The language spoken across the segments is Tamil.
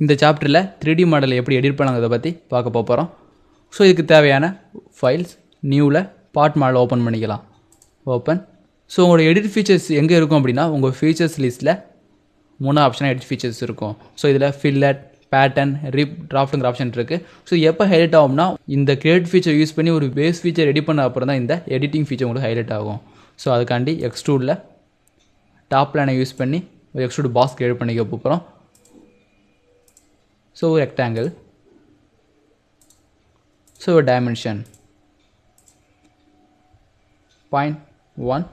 இந்த சாப்டரில் 3D மாடலை எப்படி எடிட் பண்ணாங்கிறத பற்றி பார்க்க போகிறோம். ஸோ இதுக்கு தேவையான ஃபைல்ஸ் நியூவில் பார்ட் மாடல் ஓப்பன் பண்ணிக்கலாம். ஓப்பன். ஸோ உங்களோட எடிட் ஃபீச்சர்ஸ் எங்கே இருக்கும் அப்படின்னா உங்கள் ஃபீச்சர்ஸ் லிஸ்ட்டில் 3 ஆப்ஷனாக எடிட் ஃபீச்சர்ஸ் இருக்கும். ஸோ இதில் ஃபில்லட், பேட்டர்ன், ரிப், டிராஃப்ட்டுங்கிற ஆப்ஷன் இருக்குது. ஸோ எப்போ ஹைலைட் ஆகும்னா இந்த கிரியேட் ஃபீச்சர் யூஸ் பண்ணி ஒரு பேஸ் ஃபீச்சர் ரெடி பண்ண அப்புறம் தான் இந்த எடிட்டிங் ஃபீச்சர் உங்களுக்கு ஹைலைட் ஆகும். ஸோ அதுக்காண்டி எக்ஸ்ட்ரூடில் டாப் லைனை யூஸ் பண்ணி ஒரு எக்ஸ்ட்ரூட் பாக்ஸ் கிரியேட் பண்ணிக்க போகிறோம். ஸோ ஒரு ரெக்டாங்கிள், ஸோ ஒரு டைமென்ஷன் 0.1,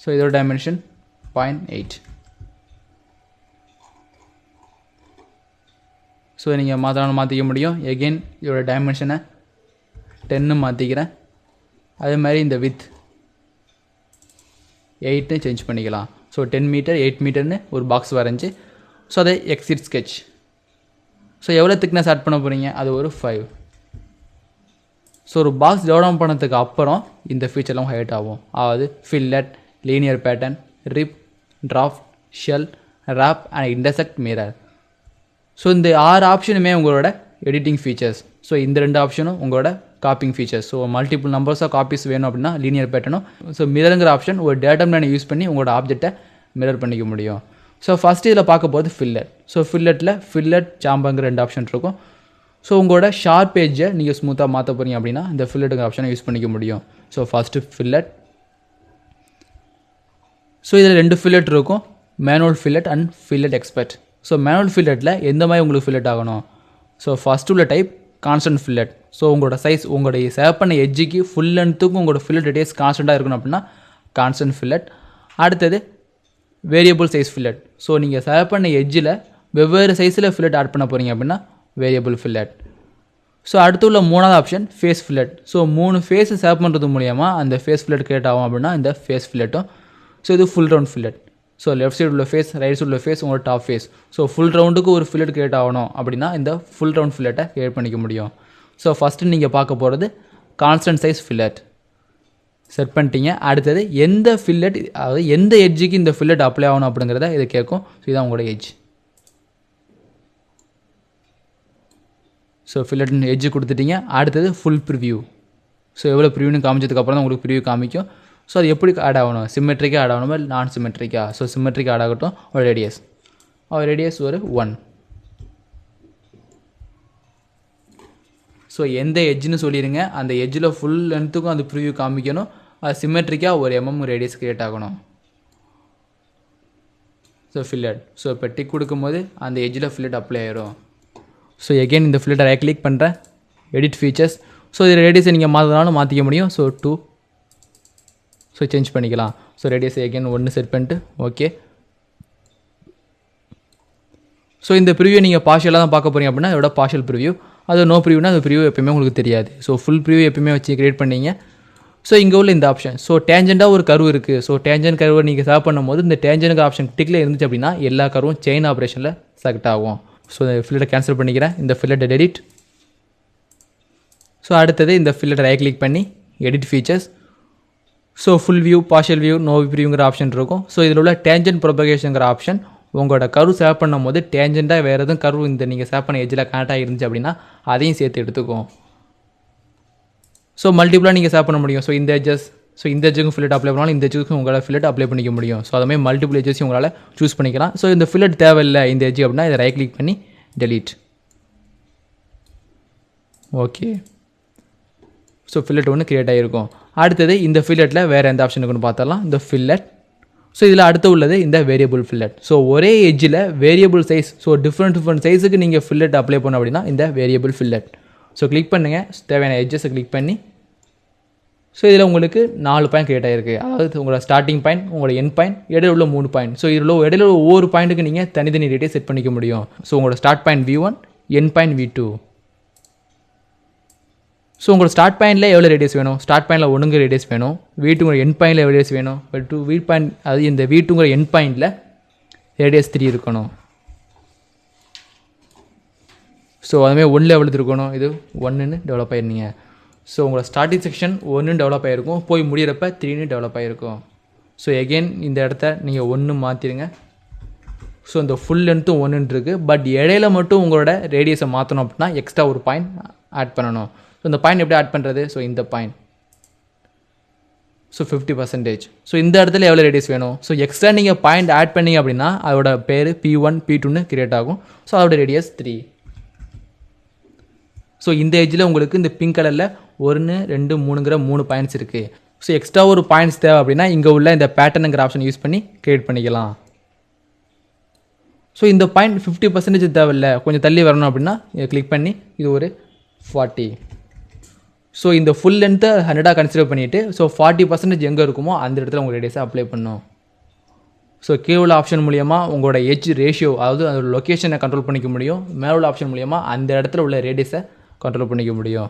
ஸோ இதோட டைமென்ஷன் 0.8. ஸோ நீங்கள் மாற்றிக்க முடியும். எகெயின் இதோட டைமென்ஷனை 10 மாற்றிக்கிறேன். அதே மாதிரி இந்த வித் 8 சேஞ்ச் பண்ணிக்கலாம். ஸோ 10 மீட்டர் 8 மீட்டர்னு ஒரு பாக்ஸ் வரைஞ்சி ஸோ அதை எக்ஸிட் ஸ்கெட்ச். ஸோ எவ்வளோ திக்னஸ் ஆட் பண்ண போகிறீங்க, அது ஒரு 5. ஸோ ஒரு பாக்ஸ் டவுன் பண்ணதுக்கு அப்புறம் இந்த ஃபீச்சர்லாம் ஹைலைட் ஆகும். அதாவது fillet, linear pattern, rib, draft, shell, wrap and intersect mirror. So இந்த 6 ஆப்ஷனுமே உங்களோட எடிட்டிங் ஃபீச்சர்ஸ். ஸோ இந்த 2 ஆப்ஷனும் உங்களோட copying features. So multiple numbers of copies வேணும் அப்படின்னா லீனியர் பேட்டர்னும், ஸோ மிரருங்கிற ஆப்ஷன் ஒரு டேட்டா லைனை யூஸ் பண்ணி உங்களோட ஆப்ஜெக்டை மிரர் பண்ணிக்க முடியும். ஸோ ஃபஸ்ட்டு இதில் பார்க்க போகிறது ஃபில்லட். ஸோ ஃபில்லட் சாம்பங்கிற 2 ஆப்ஷன் இருக்கும். ஸோ உங்களோட ஷார்ப் ஏஜை நீங்கள் ஸ்மூத்தாக மாற்ற போகிறீங்க அப்படின்னா இந்த ஃபில்லட்டுங்கிற ஆப்ஷனை யூஸ் பண்ணிக்க முடியும். So first fillet. ஸோ இதில் 2 ஃபில்லட் இருக்கும், manual fillet and fillet expert. So manual ஃபில்லட்டில் எந்த மாதிரி உங்களுக்கு ஃபில்லட் ஆகணும். ஸோ ஃபஸ்ட்டு உள்ள டைப் கான்ஸ்டன்ட் ஃபில்லட். ஸோ உங்களோட சைஸ் உங்களுடைய சேவ் பண்ண எட்ஜுக்கு ஃபுல் லென்த்துக்கும் உங்களோட ஃபில்லட் ரேடியஸ் கான்ஸ்டண்ட்டாக இருக்கணும் அப்படின்னா கான்ஸ்டன்ட் ஃபில்லட். அடுத்தது வேரியபிள் சைஸ் ஃபில்லட். ஸோ நீங்கள் சேவ் பண்ண எட்ஜில் வெவ்வேறு சைஸில் ஃபில்லட் ஆட் பண்ண போகிறீங்க அப்படின்னா வேரியபிள் ஃபில்லட். ஸோ அடுத்து உள்ள 3வது ஆப்ஷன் ஃபேஸ் ஃபில்லட். ஸோ 3 ஃபேஸை சேவ் பண்ணுறது மூலிமா அந்த ஃபேஸ் ஃபில்லட் கிரியேட் ஆகும் அப்படின்னா இந்த ஃபேஸ் ஃபில்லட்டும். ஸோ இது full round fillet. So left side உள்ள ஃபேஸ், ரைட் சைடு உள்ள ஃபேஸ், உங்களோட டாப் ஃபேஸ். ஸோ ஃபுல் ரவுண்டுக்கு ஒரு ஃபில்லட் கிரியேட் ஆகணும் அப்படின்னா இந்த ஃபுல் ரவுண்ட் ஃபில்லட்டை கிரியேட் பண்ணிக்க முடியும். ஸோ ஃபஸ்ட்டு நீங்கள் பார்க்க போகிறது கான்ஸ்டன்ட் சைஸ் ஃபில்லட் செட் பண்ணிட்டீங்க. அடுத்தது எந்த ஃபில்லட், அதாவது எந்த எட்ஜுக்கு இந்த ஃபில்லட் அப்ளை ஆகணும் அப்படிங்கிறத இது கேட்கும். ஸோ இதான் உங்களோட எட்ஜ். ஸோ ஃபில்லட் எட்ஜு கொடுத்துட்டீங்க. அடுத்தது ஃபுல் ப்ரிவ்யூ. ஸோ எவ்வளோ ப்ரிவ்யூன்னு காமிச்சதுக்கப்புறம் தான் உங்களுக்கு ப்ரிவ்யூ காமிக்கும். ஸோ அது எப்படி ஆட் ஆகணும், சிமெட்ரிக்காக ஆட் ஆகணுமா இல்லை நான் சிமெட்ரிக்காக. ஸோ சிமெட்ரிக்காக ஆட் ஆகட்டும். ஒரு ரேடியஸ் ஒரு 1. ஸோ எந்த எட்ஜுன்னு சொல்லிடுங்க, அந்த எட்ஜில் ஃபுல் லென்த்துக்கும் அந்த ப்ரிவ்யூ காமிக்கணும். அது சிமெட்ரிக்காக ஒரு ரேடியஸ் கிரியேட் ஆகணும். So fillet. ஸோ இப்போ டிக் கொடுக்கும்போது அந்த எட்ஜில் ஃபில்லட் அப்ளை ஆயிரும். ஸோ எகெயின் இந்த ஃபில்லட்டை ரைட் கிளிக் பண்ணுறேன், எடிட் ஃபீச்சர்ஸ். ஸோ இது ரேடியஸை நீங்கள் மாற்றினாலும் மாற்றிக்க முடியும். ஸோ 2. ஸோ சேஞ்ச் பண்ணிக்கலாம். ஸோ ரேடியஸை எகெயின் 1 செட் பண்ணிட்டு ஓகே. ஸோ இந்த ப்ரிவ்யூ நீங்கள் பார்ஷியலாக தான் பார்க்க போகிறீங்க அப்படின்னா இதோட பார்ஷியல் ப்ரிவ்யூ. அது நோ ப்ரிவ்யூனா அது ப்ரிவ்யூ எப்பயுமே உங்களுக்கு தெரியாது. ஸோ ஃபுல் ப்ரிவ்யூ எப்பயுமே வச்சு கிரியேட் பண்ணீங்க. ஸோ இங்கே உள்ள இந்த ஆப்ஷன், ஸோ டேஞ்செண்டாக ஒரு கர்வ் இருக்குது. ஸோ டேஞ்சன் கர்வை நீங்கள் சேவ் பண்ணும்போது இந்த டேஞ்சனுக்கு ஆப்ஷன் டிக்கில் இருந்துச்சு அப்படின்னா எல்லா கர்வும் செயின் ஆப்ரேஷனில் செலக்ட் ஆகும். ஸோ இந்த ஃபில்லட்டை கேன்சல் பண்ணிக்கிறேன், இந்த ஃபில்லட்டை டெலிட். ஸோ அடுத்தது இந்த ஃபில்லட்டை ரைட் கிளிக் பண்ணி edit features. So full view, partial view, no ப்ரிவ்யூங்கிற ஆப்ஷன் இருக்கும். ஸோ இதில் உள்ள டேஞ்சன் ப்ரொபகேஷனுங்கிற ஆப்ஷன் உங்களோட கர்வ் சேவ் பண்ணும் போது டேஞ்செண்டாக வேறு எதுவும் கர்வ் இந்த நீங்கள் சேவ் பண்ண எட்ஜில் கனெக்ட் ஆகிருந்துச்சு அப்படின்னா அதையும் சேர்த்து எடுத்துக்கும். ஸோ மல்டிபிளாக நீங்கள் சேவ் பண்ண முடியும். ஸோ இந்த எட்ஜஸ், ஸோ இந்த எட்ஜுக்கும் ஃபில்லட் அப்ளை பண்ணாலும் இந்த எட்ஜுக்கும் உங்களால் ஃபில்லட் அப்ளை பண்ணிக்க முடியும். ஸோ அதுமாதிரி மல்டிபிள் எட்ஜஸையும் உங்களால் சூஸ் பண்ணிக்கலாம். ஸோ இந்த ஃபில்லட் தேவையில்லை இந்த எட்ஜ் அப்படின்னா இதை ரைட் கிளிக் பண்ணி டெலீட். ஓகே. ஸோ ஃபில்லட் ஒன்று கிரியேட் ஆகிருக்கும். அடுத்தது இந்த ஃபில்லட்டில் வேறு எந்த ஆப்ஷன் இருக்குன்னு பார்த்தலாம், இந்த ஃபில்லட். ஸோ இதில் அடுத்து உள்ளது இந்த வேரியபிள் ஃபில்லட். ஸோ ஒரே எட்ஜில் வேரியபிள் சைஸ், ஸோ டிஃப்ரெண்ட் சைஸுக்கு நீங்கள் ஃபில்லட் அப்ளை பண்ண அப்படின்னா இந்த வேரியபிள் ஃபில்லட். ஸோ கிளிக் பண்ணுங்கள், தேவையான எட்ஜஸை கிளிக் பண்ணி. ஸோ இதில் உங்களுக்கு 4 பாயிண்ட் கிரியேட் ஆகிருக்கு. அதாவது உங்களோட ஸ்டார்டிங் பாயிண்ட், உங்களோட என் பாயிண்ட், இடையில உள்ள 3 பாயிண்ட். ஸோ இதில் இடையில ஒவ்வொரு பாயிண்ட்டுக்கு நீங்கள் தனித்தனி ரேடியஸ் செட் பண்ணிக்க முடியும். ஸோ உங்களோட ஸ்டார்ட் பாயிண்ட் V1, என் பாயிண்ட் V2. ஸோ உங்களோட ஸ்டார்ட் பாயிண்டில் எவ்வளோ ரேடியஸ் வேணும், ஸ்டார்ட் பாயிண்டில் 1 ரேடியஸ் வேணும். V2 என் பாயிண்டில் எவ்வளோ ரேடியஸ் வேணும், V பாயிண்ட், அது இந்த V2 என் பாயிண்டில் ரேடியஸ் 3 இருக்கணும். ஸோ அதுமாதிரி 1 எவ்வளோ இருக்கணும், இது 1ன்னு டெவலப் ஆயிருந்தீங்க. ஸோ உங்களோட ஸ்டார்டிங் செக்ஷன் 1ன்னு டெவலப் ஆகிருக்கும், போய் முடிகிறப்ப 3ன்னு டெவலப் ஆகிருக்கும். ஸோ எகெயின் இந்த இடத்த நீங்கள் 1 மாற்றிடுங்க. ஸோ இந்த ஃபுல் லென்த்தும் ஒன்றுன்னு இருக்குது. பட் இடையில மட்டும் உங்களோட ரேடியஸை மாற்றணும் அப்படின்னா எக்ஸ்ட்ரா ஒரு பாயிண்ட் ஆட் பண்ணணும். ஸோ இந்த பாயிண்ட் எப்படி ஆட் பண்ணுறது? ஸோ இந்த பாயிண்ட், ஸோ 50%. ஸோ இந்த இடத்துல எவ்வளோ ரேடியஸ் வேணும்? ஸோ எக்ஸ்ட்ரா நீங்கள் பாயிண்ட் ஆட் பண்ணிங்க அப்படின்னா அதோட பேர் P1 P2ன்னு கிரியேட் ஆகும். ஸோ அதோட ரேடியஸ் 3. ஸோ இந்த எஜ்ஜில் உங்களுக்கு இந்த பிங்க் கலரில் 1 2 3ங்கிற 3 பாயிண்ட்ஸ் இருக்குது. ஸோ எக்ஸ்ட்ரா ஒரு பாயிண்ட்ஸ் தேவை அப்படின்னா இங்கே உள்ள இந்த பேட்டர்னுங்கிற ஆப்ஷன் யூஸ் பண்ணி கிரியேட் பண்ணிக்கலாம். ஸோ இந்த பாயிண்ட் 50% தேவையில்லை, கொஞ்சம் தள்ளி வரணும் அப்படின்னா இதை கிளிக் பண்ணி இது ஒரு 40. ஸோ இந்த ஃபுல் லென்த்தை 100 கன்சிடர் பண்ணிவிட்டு ஸோ 40% எங்கே இருக்குமோ அந்த இடத்துல உங்கள் ரேடியஸை அப்ளை பண்ணும். ஸோ கீழே உள்ள ஆப்ஷன் மூலியமாக உங்களோட எட்ஜ் ரேஷியோ, அதாவது அதோட லொக்கேஷனை கண்ட்ரோல் பண்ணிக்க முடியும். மேலே உள்ள ஆப்ஷன் மூலியமாக அந்த இடத்துல உள்ள ரேடியஸை கண்ட்ரோல் பண்ணிக்க முடியும்.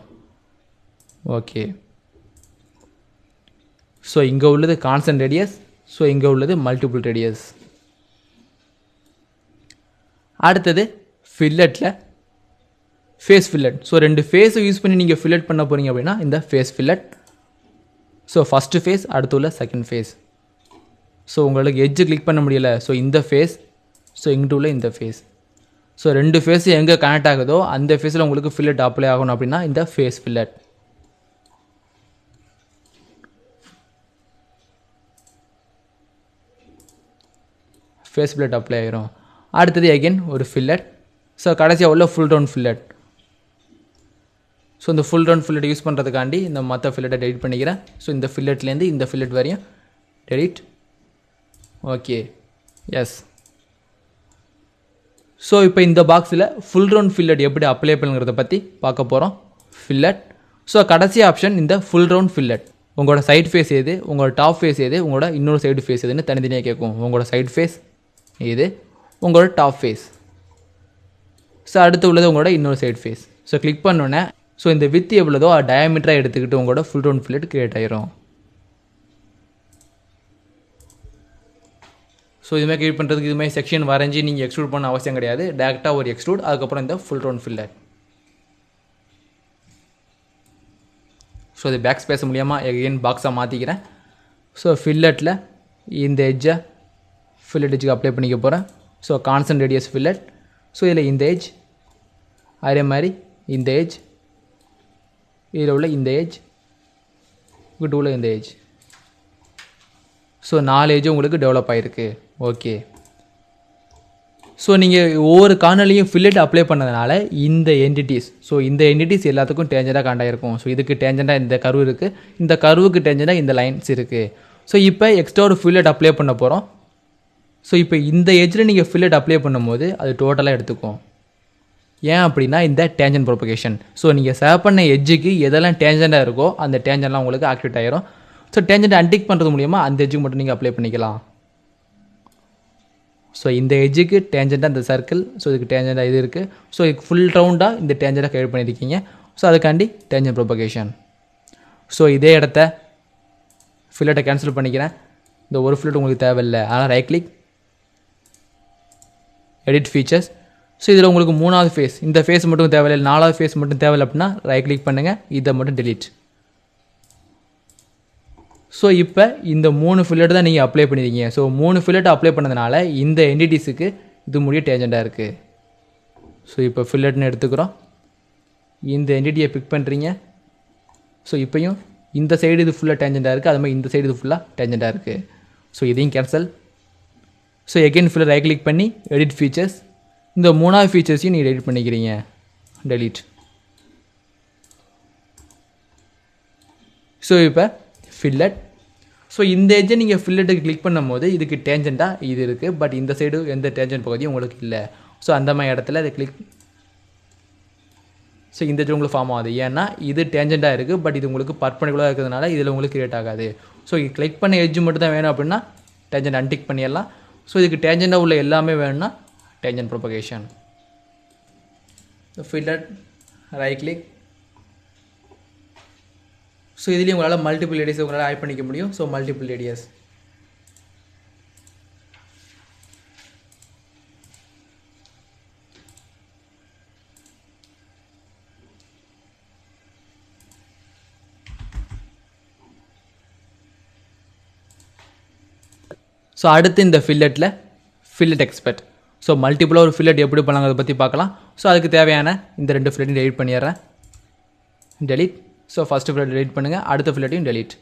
ஓகே, ஸோ இங்கே உள்ளது கான்ஸ்டன்ட் ரேடியஸ், ஸோ இங்கே உள்ளது மல்டிபிள் ரேடியஸ். அடுத்தது ஃபில்லட்டில் ஃபேஸ் ஃபில்லட். ஸோ 2 ஃபேஸை யூஸ் பண்ணி நீங்கள் ஃபில்லட் பண்ண போகிறீங்க அப்படின்னா இந்த face fillet. So first face, அடுத்து உள்ள செகண்ட் ஃபேஸ். ஸோ உங்களுக்கு எட்ஜு கிளிக் பண்ண முடியல, ஸோ இந்த ஃபேஸ், ஸோ இங்கிட்டு உள்ள இந்த ஃபேஸ். ஸோ 2 ஃபேஸு எங்கே கனெக்ட் ஆகுதோ அந்த ஃபேஸில் உங்களுக்கு ஃபில்லட் அப்ளை ஆகணும் அப்படின்னா இந்த face fillet. Face fillet apply ஆகிரும். அடுத்தது அகெயின் ஒரு ஃபில்லட். ஸோ கடைசியாக உள்ள ஃபுல் ரவுண்ட் ஃபில்லட். ஸோ இந்த ஃபுல் ரவுண்ட் ஃபில்லட் யூஸ் பண்ணுறதுக்காண்டி இந்த மற்ற ஃபில்லட்டை டெலிட் பண்ணிக்கிறேன். ஸோ இந்த ஃபில்லட்லேருந்து இந்த ஃபில்லட் வரையும் டெலிட். Okay, S. ஸோ இப்போ இந்த பாக்ஸில் ஃபுல் ரவுண்ட் ஃபில்லட் எப்படி அப்ளை பண்ணுங்கிறத பற்றி பார்க்க போகிறோம். ஃபில்லட். ஸோ கடைசி ஆப்ஷன் இந்த ஃபுல் ரவுண்ட் ஃபில்லட். உங்களோட சைட் ஃபேஸ் எது, உங்களோட டாப் ஃபேஸ் எது, உங்களோட இன்னொரு சைடு ஃபேஸ் எதுன்னு தனித்தனியாக கேட்கும். உங்களோட சைட் ஃபேஸ் இது, உங்களோட டாப் ஃபேஸ். ஸோ அடுத்து உள்ளது உங்களோட இன்னொரு சைடு ஃபேஸ். ஸோ கிளிக் பண்ணோன்னே ஸோ இந்த வித் எவ்வளோதோ டயமீட்டராக எடுத்துக்கிட்டு உங்களோட ஃபுல் ரவுண்ட் ஃபில்லட் கிரியேட் ஆயிரும். ஸோ இதுமாதிரி கிரியேட் பண்ணுறதுக்கு இதுமாதிரி செக்ஷன் வரைஞ்சி நீங்கள் எக்ஸ்ட்ரூட் பண்ண அவசியம் கிடையாது. டேரெக்டாக ஒரு எக்ஸ்ட்ரூட், அதுக்கப்புறம் இந்த ஃபுல் ரவுண்ட் ஃபில்லட். ஸோ இது பேக் ஸ்பேஸ் மூலியமாக எகைன் பாக்ஸாக மாற்றிக்கிறேன். ஸோ ஃபில்லட்டில் இந்த எட்ஜை ஃபில்லட் எட்ஜுக்கு அப்ளை பண்ணிக்க போகிறேன். So constant radius fillet. So இதில் இந்த எட்ஜ், அதே மாதிரி இந்த எட்ஜ், இதில் உள்ள இந்த எட்ஜ், இங்கிட்ட உள்ள இந்த எட்ஜ். ஸோ 4 எட்ஜும் உங்களுக்கு டெவலப் ஆகிருக்கு. ஓகே, ஸோ நீங்கள் ஒவ்வொரு கார்னர்லையும் ஃபில்லட் அப்ளை பண்ணதுனால இந்த என்டிட்டிஸ், ஸோ இந்த என்டிட்டிஸ் எல்லாத்துக்கும் டேஞ்சண்டாக காண்டாயிருக்கும். ஸோ இதுக்கு டேஞ்சண்டாக இந்த கர்வ் இருக்குது, இந்த கர்வுக்கு டேஞ்சண்டாக இந்த லைன்ஸ் இருக்குது. ஸோ இப்போ எக்ஸ்ட்ரா ஒரு ஃபில்லட் அப்ளை பண்ண போகிறோம். ஸோ இப்போ இந்த எட்ஜில் நீங்கள் ஃபில்லட் அப்ளை பண்ணும்போது அது டோட்டலாக எடுத்துக்கும். ஏன் அப்படின்னா இந்த டேஞ்சன்ட் ப்ரொபகேஷன். ஸோ நீங்கள் சேவ் பண்ண எட்ஜுக்கு எதெல்லாம் டேஞ்சண்டாக இருக்கோ அந்த டேஞ்சன்ட்லாம் உங்களுக்கு ஆக்டிவேட் ஆகிரும். ஸோ டேஞ்சன்ட் அன்டிக் பண்ணுறது மூலிமா அந்த எட்ஜுக்கு மட்டும் நீங்கள் அப்ளை பண்ணிக்கலாம். ஸோ இந்த எட்ஜுக்கு டேஞ்சண்டாக இந்த சர்க்கிள், ஸோ இதுக்கு டேஞ்சண்டாக இது இருக்குது. ஸோ இதுக்கு ஃபுல் ரவுண்டாக இந்த டேஞ்சண்டாக கிரியேட் பண்ணியிருக்கீங்க. ஸோ அதுக்காண்டி டேஞ்சன்ட் ப்ரொபகேஷன். ஸோ இதே இடத்த ஃபில்லட்டை கேன்சல் பண்ணிக்கிறேன். இந்த ஒரு ஃபில்லட் உங்களுக்கு தேவையில்லை, அதனால் right click, edit features. So இதில் உங்களுக்கு 3வது ஃபேஸ், இந்த ஃபேஸ் மட்டும் தேவையில்லை, 4வது ஃபேஸ் மட்டும் தேவையில்லை அப்படின்னா ரைட் கிளிக் பண்ணுங்கள், இதை மட்டும் டெலீட். ஸோ இப்போ இந்த 3 ஃபில்லட் தான் நீங்கள் அப்ளை பண்ணியிருக்கீங்க. ஸோ 3 ஃபில்லட் அப்ளை பண்ணதுனால இந்த என்டிட்டிஸுக்கு இது முடிய டேஞ்சண்டாக இருக்குது. ஸோ இப்போ ஃபில்லட்னு எடுத்துக்கிறோம், இந்த என்டிட்டியை பிக் பண்ணுறீங்க. ஸோ இப்போயும் இந்த சைடு இது ஃபுல்லாக டேஞ்சண்டாக இருக்குது, அது மாதிரி இந்த சைடு இது ஃபுல்லாக டேஞ்சண்டாக இருக்குது. ஸோ இதையும் கேன்சல். ஸோ எகெயின் ஃபுல்லாக ரைட் கிளிக் பண்ணி எடிட் ஃபீச்சர்ஸ், இந்த 3வது ஃபீச்சர்ஸையும் நீங்கள் எடிட் பண்ணிக்கிறீங்க, டெலீட். ஸோ இப்போ ஃபில்லட். ஸோ இந்த எட்ஜை நீங்கள் ஃபில்லட்டுக்கு கிளிக் பண்ணும் போது இதுக்கு டேஞ்சண்டாக இது இருக்குது, பட் இந்த சைடு எந்த டேஞ்சன்ட் பகுதியும் உங்களுக்கு இல்லை. ஸோ அந்த மாதிரி இடத்துல அதை கிளிக், ஸோ இந்த எட்ஜ் உங்களுக்கு ஃபார்ம் ஆகுது. ஏன்னா இது டேஞ்சண்டாக இருக்குது, பட் இது உங்களுக்கு பர்பண்டிகுலராக இருக்கிறதுனால இதில் உங்களுக்கு கிரியேட் ஆகாது. ஸோ கிளிக் பண்ண எட்ஜ் மட்டும் தான் வேணும் அப்படின்னா டேஞ்சன்ட் அன்டிக் பண்ணிடலாம். ஸோ இதுக்கு டேஞ்சண்டாக உள்ள எல்லாமே வேணும்னா tangent propagation. Fillet, right click. So இதுலேயும் உங்களால் மல்டிபிள் ரேடியஸ் உங்களால் ஆட் பண்ணிக்க முடியும். So multiple radius. ஸோ அடுத்து இந்த ஃபில்லட்டில் ஃபில்லட் எக்ஸ்பர்ட். ஸோ மல்டிபிளாக ஒரு ஃபில்லட் எப்படி பண்ணலாங்க அதை பற்றி பார்க்கலாம். ஸோ அதுக்கு தேவையான இந்த 2 ஃபில்லட்டையும் டெலிட் பண்ணிடுறேன். Delete. So first fillet delete பண்ணுங்கள், அடுத்த ஃபில்லட்டையும் டெலிட்.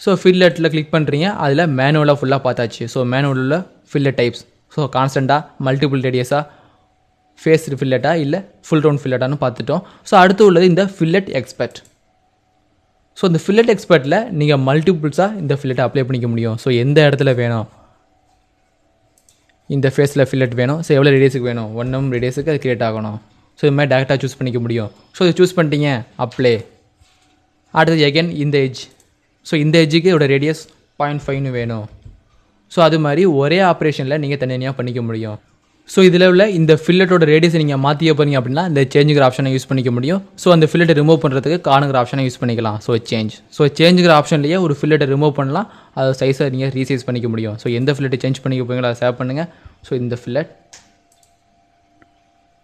ஸோ ஃபில்லட்டில் கிளிக் பண்ணுறீங்க, அதில் மேனுவலாக ஃபுல்லாக பார்த்தாச்சு. ஸோ மேனுவலில் ஃபில்லட் டைப்ஸ், ஸோ கான்ஸ்டண்ட்டாக, மல்டிபிள் ரேடியஸாக, ஃபேஸ் ஃபில்லட்டா இல்லை ஃபுல் ரவுண்ட் ஃபில்லட்டானு பார்த்துட்டோம். ஸோ அடுத்து உள்ளது இந்த ஃபில்லட் எக்ஸ்பர்ட். ஸோ இந்த ஃபில்லட் எக்ஸ்பர்ட்டில் நீங்கள் மல்டிபிள்ஸாக இந்த ஃபில்லட்டை அப்ளை பண்ணிக்க முடியும். ஸோ எந்த இடத்துல வேணும், இந்த ஃபேஸில் ஃபில்லட் வேணும், ஸோ எவ்வளோ ரேடியஸுக்கு வேணும், 1 mm ரேடியஸுக்கு அது கிரியேட் ஆகணும். ஸோ இது மாதிரி டேரெக்டாக சூஸ் பண்ணிக்க முடியும். ஸோ இது சூஸ் பண்ணிட்டீங்க, அப்ளை. அடுத்தது எகெயின் இந்த எட்ஜ். ஸோ இந்த எட்ஜுக்கு இதோட ரேடியஸ் 0.5 வேணும். ஸோ அது மாதிரி ஒரே ஆப்ரேஷனில் நீங்கள் தனித்தனியாக பண்ணிக்க முடியும். ஸோ இதில் உள்ள இந்த ஃபில்லட்டோட ரேடியஸை நீங்கள் மாற்றிய போகிறீங்க அப்படின்னா இந்த சேஞ்சுங்கிற ஆப்ஷனை யூஸ் பண்ணிக்க முடியும். ஸோ அந்த ஃபில்லட்டை ரிமூவ் பண்ணுறதுக்கு காணுங்கிற ஆப்ஷனை யூஸ் பண்ணிக்கலாம். So change. ஸோ சேஞ்சுங்கிற ஆப்ஷன்லேயே ஒரு ஃபில்லட்டை ரிமூவ் பண்ணலாம், அது சைஸை நீங்கள் ரீசைஸ் பண்ணிக்க முடியும். ஸோ எந்த ஃபில்லட்டை சேஞ்ச் பண்ணிக்க போகிறீங்களோ அதை சேவ் பண்ணுங்கள். ஸோ இந்த ஃபில்லட்.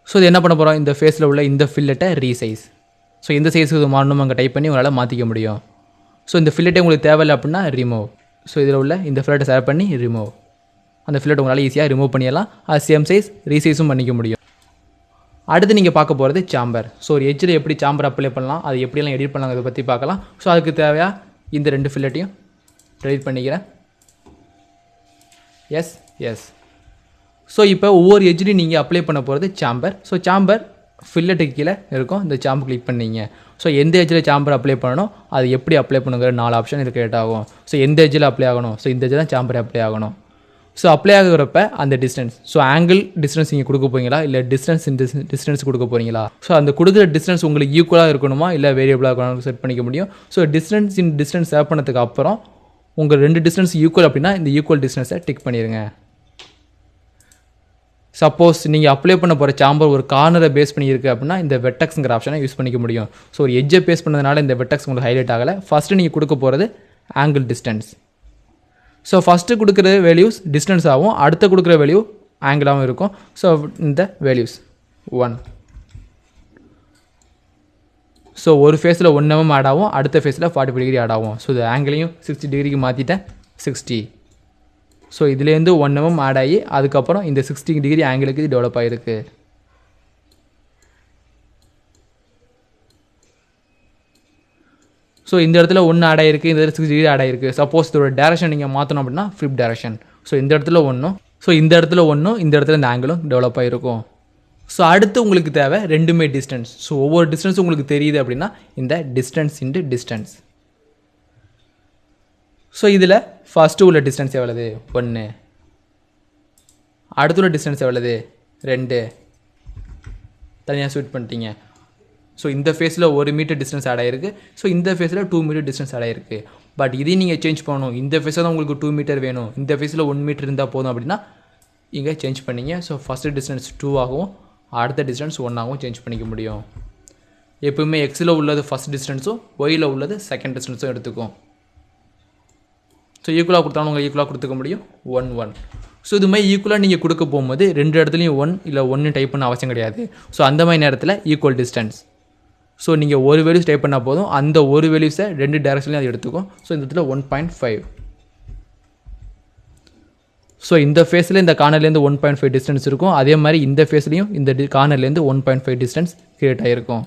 ஸோ இது என்ன பண்ண போகிறோம், இந்த ஃபேஸில் உள்ள இந்த ஃபில்லட்டை ரீசைஸ். ஸோ எந்த சைஸுக்கு மாறணும் அங்கே டைப் பண்ணி உங்களால் மாற்றிக்க முடியும். ஸோ இந்த ஃபில்லட்டை உங்களுக்கு தேவையில்லை அப்படின்னா ரிமூவ். ஸோ இதில் உள்ள இந்த ஃபில்லட்டை சேவ் பண்ணி ரிமூவ். அந்த ஃபில்லட் உங்களால் ஈஸியாக ரிமூவ் பண்ணிடலாம். அது சேம் சைஸ் ரீசைஸும் பண்ணிக்க முடியும். அடுத்து நீங்கள் பார்க்க போகிறது சாம்பர். ஸோ ஒரு எட்ஜில் எப்படி சாம்பர் அப்ளை பண்ணலாம், அது எப்படியெல்லாம் எடிட் பண்ணலாம் அதை பற்றி பார்க்கலாம். ஸோ அதுக்கு தேவையாக இந்த 2 ஃபில்லட்டையும் டெலிட் பண்ணிக்கிறேன். Yes yes. ஸோ இப்போ ஒவ்வொரு எட்ஜ்லையும் நீங்கள் அப்ளை பண்ண போகிறது சாம்பர். ஸோ சாம்பர் ஃபில்லட்டுக்கு கீழே இருக்கும், இந்த சாம்பர் கிளிக் பண்ணிங்க. ஸோ எந்த எட்ஜில் சாம்பர் அப்ளை பண்ணணும், அது எப்படி அப்ளை பண்ணுங்கிற 4 ஆப்ஷன் இது கிரியேட் ஆகும். ஸோ எந்த எட்ஜில் அப்ளை ஆகணும், ஸோ இந்த எட்ஜில் தான் சாம்பர் அப்ளை ஆகணும். ஸோ அப்ளை ஆகிறப்ப அந்த டிஸ்டன்ஸ், ஸோ ஆங்கிள் டிஸ்டன்ஸ் நீங்கள் கொடுக்க போகிறீங்களா இல்லை டிஸ்டன்ஸ் கொடுக்க போகிறீங்களா. ஸோ அந்த கொடுக்குற டிஸ்டன்ஸ் உங்களுக்கு ஈக்குவலாக இருக்கணுமா இல்லை வேரியபிளாக இருக்கணும் செட் பண்ணிக்க முடியும். ஸோ டிஸ்டன்ஸ் சேவ் பண்ணதுக்கு அப்புறம் உங்கள் 2 டிஸ்டன்ஸ் ஈக்குவல் அப்படின்னா இந்த ஈக்குவல் டிஸ்டன்ஸை டிக் பண்ணிடுங்க. சப்போஸ் நீங்கள் அப்ளை பண்ண போகிற சாம்பர் ஒரு கார்னரை பேஸ் பண்ணியிருக்கு அப்படின்னா இந்த வெட்டக்ஸுங்கிற ஆப்ஷனை யூஸ் பண்ணிக்க முடியும். ஸோ ஒரு எட்ஜை பேஸ் பண்ணதுனால இந்த வெட்டக்ஸ் உங்களுக்கு ஹைலைட் ஆகலை. ஃபஸ்ட்டு நீங்கள் கொடுக்க போகிறது ஆங்கிள் டிஸ்டன்ஸ். ஸோ ஃபஸ்ட்டு கொடுக்குற வேல்யூஸ் டிஸ்டன்ஸ் ஆகும், அடுத்த கொடுக்குற வேல்யூ ஆங்கிளாகவும் இருக்கும். ஸோ இந்த வேல்யூஸ் 1. ஸோ ஒரு ஃபேஸில் 1 mm ஆட் ஆகும், அடுத்த ஃபேஸில் 45 டிகிரி ஆட் ஆகும். ஸோ இது ஆங்கிளையும் 60 டிகிரிக்கு மாற்றிட்டேன், 60. ஸோ இதுலேருந்து 1 mm ஆட் ஆகி அதுக்கப்புறம் இந்த 60 டிகிரி ஆங்கிளுக்கு இது டெவலப் ஆகிருக்கு. ஸோ இந்த இடத்துல 1 ஆட் ஆகிருக்கு, இந்த இடத்துல 60 டிகிரி ஆட் ஆகிருக்கு. சப்போஸ் இதோட டேரக்ஷன் நீங்கள் மாற்றணும் அப்படின்னா ஃப்ளிப் டேரக்ஷன். ஸோ இந்த இடத்துல 1, ஸோ இந்த இடத்துல 1, இந்த இடத்துல இந்த ஆங்கிளும் டெவலப் ஆகிருக்கும். ஸோ அடுத்து உங்களுக்கு தேவை ரெண்டுமே டிஸ்டன்ஸ். ஸோ ஒவ்வொரு டிஸ்டன்ஸ் உங்களுக்கு தெரியுது அப்படின்னா இந்த டிஸ்டன்ஸ் இன்ட்டு டிஸ்டன்ஸ். ஸோ இதில் ஃபஸ்ட்டு உள்ள டிஸ்டன்ஸ் எவ்வளவு, 1. அடுத்து உள்ள டிஸ்டன்ஸ் எவ்வளவு, 2. தனியாக ஸ்விட் பண்ணிட்டீங்க. ஸோ இந்த ஃபேஸில் 1 மீட்டர் டிஸ்டன்ஸ் ஆட் ஆகிருக்கு, ஸோ இந்த ஃபேஸில் 2 மீட்டர் டிஸ்டன்ஸ் ஆட் ஆகிருக்கு. பட் இதையும் நீங்கள் சேஞ்ச் பண்ணணும், இந்த ஃபேஸில் தான் உங்களுக்கு 2 மீட்டர் வேணும், இந்த ஃபேஸில் 1 மீட்டர் இருந்தால் போதும் அப்படின்னா இங்கே சேஞ்ச் பண்ணிங்க. ஸோ ஃபஸ்ட்டு டிஸ்டன்ஸ் 2 ஆகும், அடுத்த டிஸ்டன்ஸ் 1 ஆகும் சேஞ்ச் பண்ணிக்க முடியும். எப்பவுமே எக்ஸில் உள்ளது ஃபஸ்ட் டிஸ்டன்ஸும் ஒயில் உள்ளது செகண்ட் டிஸ்டன்ஸும் எடுத்துக்கும். ஸோ ஈக்குவலாக கொடுத்தாலும் உங்கள் ஈக்குவலாக கொடுத்துக்க முடியும், 1 1. ஸோ இது மாதிரி ஈக்குவலாக நீங்கள் கொடுக்க போகும்போது 2 இடத்துலையும் 1 இல்லை 1 டைப் பண்ண அவசியம் கிடையாது. ஸோ அந்த மாதிரி நேரத்தில் ஈக்குவல் டிஸ்டன்ஸ். ஸோ நீங்கள் ஒரு வேல்யூஸ் டைப் பண்ணால் போதும், அந்த ஒரு வேல்யூஸை 2 டேரக்ஷன்லையும் அது எடுத்துக்கும். ஸோ இந்த இடத்துல 1.5. ஸோ இந்த ஃபேஸில் இந்த கார்னர்லேருந்து 1.5 டிஸ்டன்ஸ் இருக்கும், அதே மாதிரி இந்த ஃபேஸ்லேயும் இந்த கார்னர்லேருந்து 1.5 டிஸ்டன்ஸ் கிரியேட் ஆகிருக்கும்.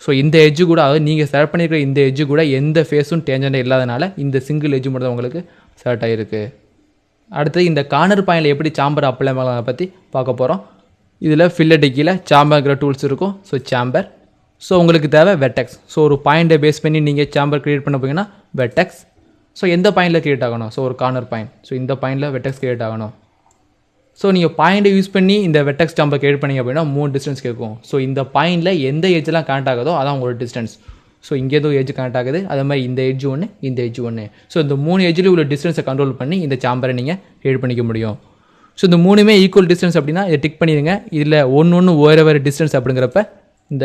ஸோ இந்த எட்ஜு கூட, அதாவது நீங்கள் செலக்ட் பண்ணியிருக்கிற இந்த எட்ஜு கூட எந்த ஃபேஸும் டேஞ்சண்டாக இல்லாதனால இந்த சிங்கிள் எட்ஜு மட்டும் தான் உங்களுக்கு செலக்ட் ஆகிருக்கு. அடுத்து இந்த கார்னர் பாயிண்டில் எப்படி சாம்பர் அப்ளை பண்ணலாம் பற்றி பார்க்க போகிறோம். இதில் ஃபில்லட்டு கீழே சாம்பர்ங்கிற டூல்ஸ் இருக்கும். ஸோ சாம்பர். ஸோ உங்களுக்கு தேவை வெட்டெக்ஸ். ஸோ ஒரு பாயிண்ட்டை பேஸ் பண்ணி நீங்கள் சாம்பர் க்ரியேட் பண்ண போகிறீங்கன்னா வெட்டெக்ஸ். ஸோ எந்த பாயிண்டில் க்ரியேட் ஆகணும், ஸோ ஒரு கார்னர் பாயிண்ட், ஸோ இந்த பாயிண்டில் வெட்டெக்ஸ் க்ரியேட் ஆகணும். ஸோ நீங்கள் பாயிண்ட்டை யூஸ் பண்ணி இந்த வெட்டெக்ஸ் சாம்பர் க்ரியேட் பண்ணிங்க அப்படின்னா 3 டிஸ்டன்ஸ் கேட்கும். ஸோ இந்த பாயிண்டில் எந்த எட்ஜெலாம் கனெக்ட் ஆகுதோ அதான் உங்களோட டிஸ்டன்ஸ். ஸோ இங்கே ஏதோ எட்ஜ் கனெக்ட் ஆகுது, அதே மாதிரி இந்த எட்ஜ் 1, இந்த எட்ஜ் 1. ஸோ இந்த 3 எட்ஜில் உள்ள டிஸ்டன்ஸை கண்ட்ரோல் பண்ணி இந்த சாம்பரை நீங்கள் க்ரியேட் பண்ணிக்க முடியும். ஸோ இந்த 3மே ஈக்குவல் டிஸ்டன்ஸ் அப்படின்னா இதை டிக் பண்ணிடுங்க. இதில் ஒன்று வேறு டிஸ்டன்ஸ் அப்படிங்கிறப்ப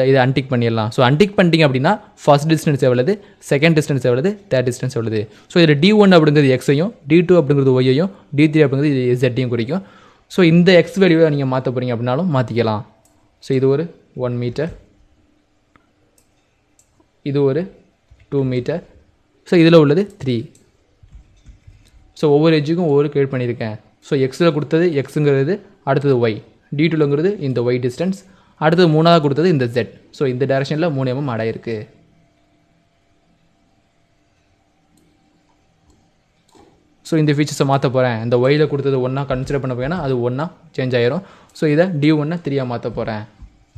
இதை அன்டிக் பண்ணிடலாம். ஸோ அன்டிக் பண்ணிட்டீங்க அப்படின்னா ஃபர்ஸ்ட் டிஸ்டன்ஸ் எவ்வளவு, செகண்ட் டிஸ்டன்ஸ் எவ்வளவு, தேர்ட் டிஸ்டன்ஸ் எவ்வளவு. ஸோ இதில் D1 அப்படிங்கிறது எக்ஸையும், D2 அப்படிங்கிறது ஒய்யையும், D3 அப்படிங்கிறது Z-ஐயும் குறிக்கும். ஸோ இந்த எக்ஸ் வேல்யூவை நீங்கள் மாற்ற போகிறீங்க அப்படின்னாலும் மாற்றிக்கலாம். ஸோ இது ஒரு 1 மீட்டர், இது ஒரு 2 மீட்டர். ஸோ இதில் உள்ளது 3. ஸோ ஒவ்வொரு எட்ஜுக்கும் ஒவ்வொரு க்ரியேட் பண்ணியிருக்கேன். ஸோ எக்ஸில் கொடுத்தது எக்ஸுங்கிறது, அடுத்தது ஒய், D2ங்கிறது இந்த ஒய் டிஸ்டன்ஸ், அடுத்தது மூணாவது கொடுத்தது இந்த Z. ஸோ இந்த டைரக்ஷனில் 3 mm ஆட் ஆயிருக்கு. ஸோ இந்த ஃபீச்சர்ஸை மாற்ற போகிறேன். இந்த ஒயில் கொடுத்தது 1 கன்சிடர் பண்ண போயின்னா அது 1 சேஞ்ச் ஆயிரும். ஸோ இதை D1 3 மாற்ற போகிறேன்.